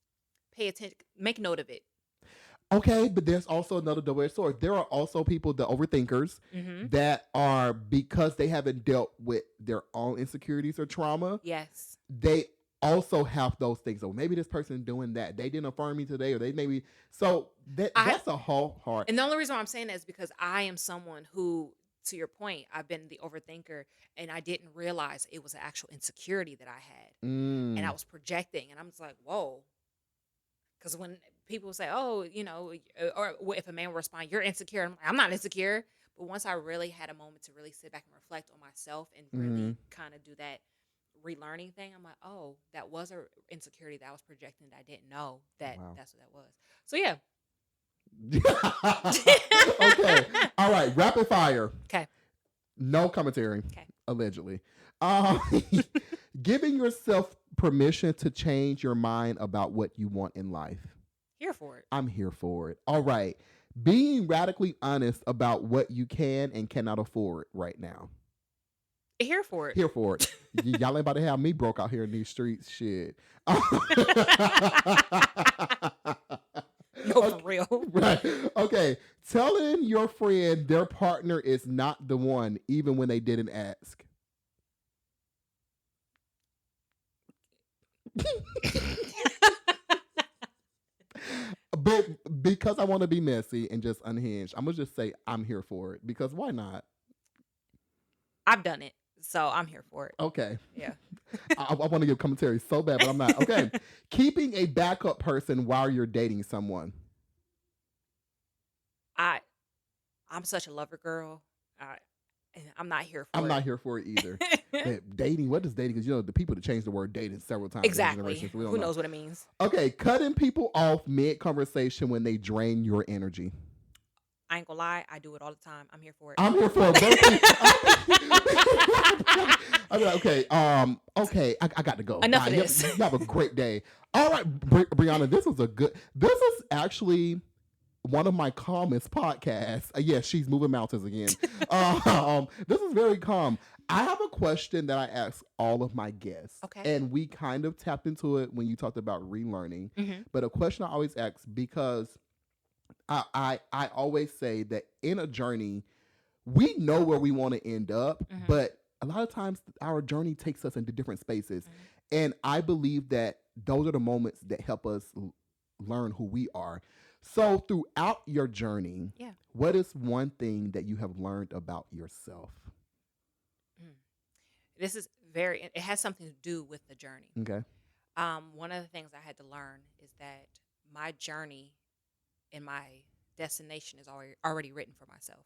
pay attention, make note of it. Okay, but there's also another double-edged sword. There are also people, the overthinkers, Mm-hmm. that are, because they haven't dealt with their own insecurities or trauma, Yes. they also have those things. So maybe this person doing that, they didn't affirm me today, or they maybe so that's a whole hard. And the only reason why I'm saying that is because I am someone who, to your point, I've been the overthinker, and I didn't realize it was an actual insecurity that I had, and I was projecting, and I'm just like, whoa. Because when people say, oh, or if a man will respond, you're insecure, I'm like, I'm not insecure. But once I really had a moment to really sit back and reflect on myself and really kind of do that relearning thing, I'm like, oh, that was an insecurity that I was projecting that I didn't know that that's what that was. So yeah. Okay. All right. Rapid fire. Okay. No commentary. Okay. Allegedly. Giving yourself permission to change your mind about what you want in life. Here for it. I'm here for it. All right. Being radically honest about what you can and cannot afford right now. Here for it. Here for it. Y'all ain't about to have me broke out here in these streets. Shit. No, for real. Right. Okay. Telling your friend their partner is not the one, even when they didn't ask. But because I want to be messy and just unhinged, I'm going to just say I'm here for it. Because why not? I've done it, so I'm here for it. Okay. Yeah. I want to give commentary so bad, but I'm not. Okay. Keeping a backup person while you're dating someone. I'm such a lover girl. I'm not here for it. I'm not here for it either. Dating, what is dating? Because the people that changed the word dating several times. Exactly. Who knows what it means? Okay, cutting people off mid-conversation when they drain your energy. I ain't gonna lie, I do it all the time. I'm here for it. I'm here for it. I'm like, okay, I got to go. Enough of this. You have a great day. All right, Briana, this is actually one of my calmest podcasts. Yes, she's moving mountains again. This is very calm. I have a question that I ask all of my guests. Okay. And we kind of tapped into it when you talked about relearning. Mm-hmm. But a question I always ask, because I always say that in a journey, we know where we want to end up, but a lot of times our journey takes us into different spaces. And I believe that those are the moments that help us learn who we are. So throughout your journey, what is one thing that you have learned about yourself? This is it has something to do with the journey. Okay. One of the things I had to learn is that my journey and my destination is already written for myself.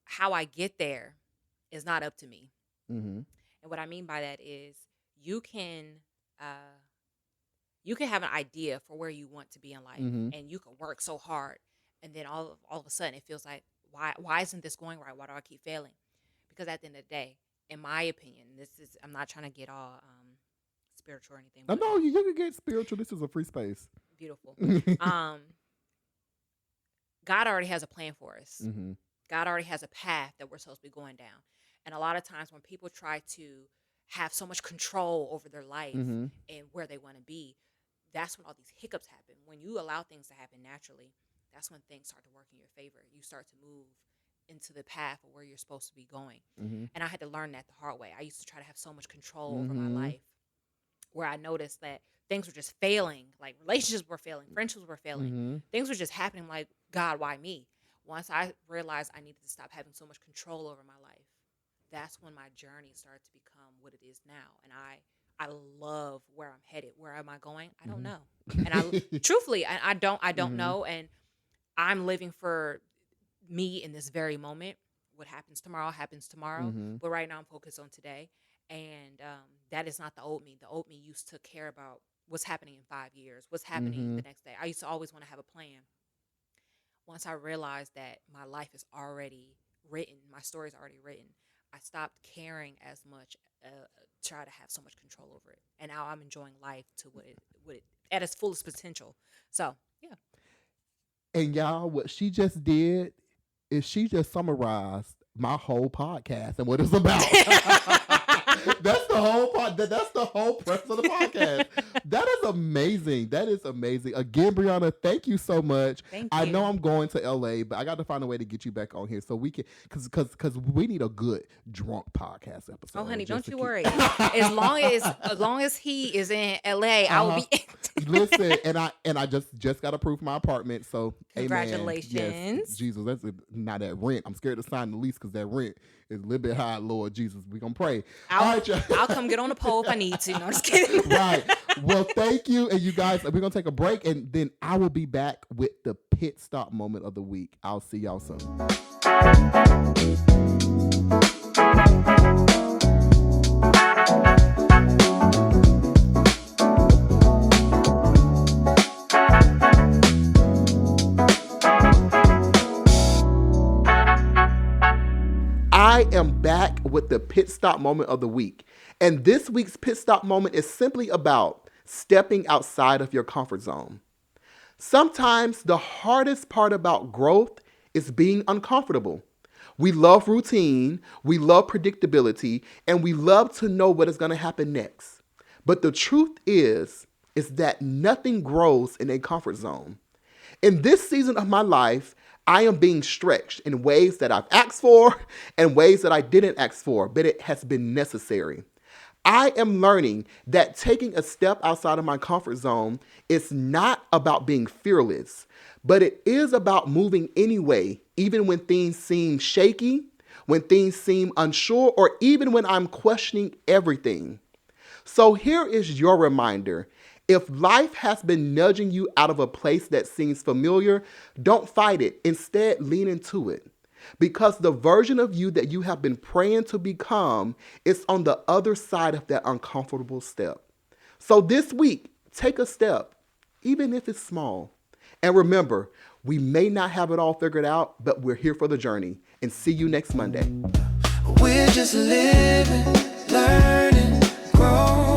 How I get there is not up to me. And what I mean by that is you can have an idea for where you want to be in life, and you can work so hard, and then all of a sudden it feels like, why isn't this going right? Why do I keep failing? Because at the end of the day, in my opinion, I'm not trying to get all spiritual or anything. No, you can get spiritual. This is a free space. Beautiful. God already has a plan for us. God already has a path that we're supposed to be going down. And a lot of times when people try to have so much control over their life and where they want to be, that's when all these hiccups happen. When you allow things to happen naturally, that's when things start to work in your favor. You start to move into the path of where you're supposed to be going. And I had to learn that the hard way. I used to try to have so much control over my life, where I noticed that things were just failing. Like relationships were failing, friendships were failing. Things were just happening. Like, God, why me? Once I realized I needed to stop having so much control over my life, that's when my journey started to become what it is now. And I love where I'm headed. Where am I going? I don't know. And I truthfully, I don't know. And I'm living for me in this very moment. What happens tomorrow happens tomorrow. But right now I'm focused on today. And that is not the old me. The old me used to care about what's happening in 5 years, what's happening the next day. I used to always want to have a plan. Once I realized that my life is already written, my story is already written, I stopped caring as much try to have so much control over it. And now I'm enjoying life to what it at its fullest potential. So yeah. And y'all, what she just did is she just summarized my whole podcast and what it's about. That's the whole part. That's the whole premise of the podcast. That is amazing. That is amazing. Again, Briana, thank you so much. Thank you. I know I'm going to LA, but I got to find a way to get you back on here so we can, because we need a good drunk podcast episode. Oh, honey, just don't to you keep- worry. As long as he is in LA, I will be. Listen, and I just got approved for my apartment, so amen. Congratulations. Yes, Jesus, that's not that rent. I'm scared to sign the lease because that rent is a little bit high. Lord Jesus, we gonna pray. All right, y'all. I'll come get on the pole if I need to. No, I'm just kidding. Right. Well, thank you, and you guys. We're gonna take a break, and then I will be back with the pit stop moment of the week. I'll see y'all soon. I am back with the pit stop moment of the week. And this week's pit stop moment is simply about stepping outside of your comfort zone. Sometimes the hardest part about growth is being uncomfortable. We love routine, we love predictability, and we love to know what is going to happen next. But the truth is that nothing grows in a comfort zone. In this season of my life, I am being stretched in ways that I've asked for and ways that I didn't ask for, but it has been necessary. I am learning that taking a step outside of my comfort zone is not about being fearless, but it is about moving anyway, even when things seem shaky, when things seem unsure, or even when I'm questioning everything. So here is your reminder. If life has been nudging you out of a place that seems familiar, don't fight it. Instead, lean into it. Because the version of you that you have been praying to become is on the other side of that uncomfortable step. So this week, take a step, even if it's small. And remember, we may not have it all figured out, but we're here for the journey. And see you next Monday. We're just living, learning, growing.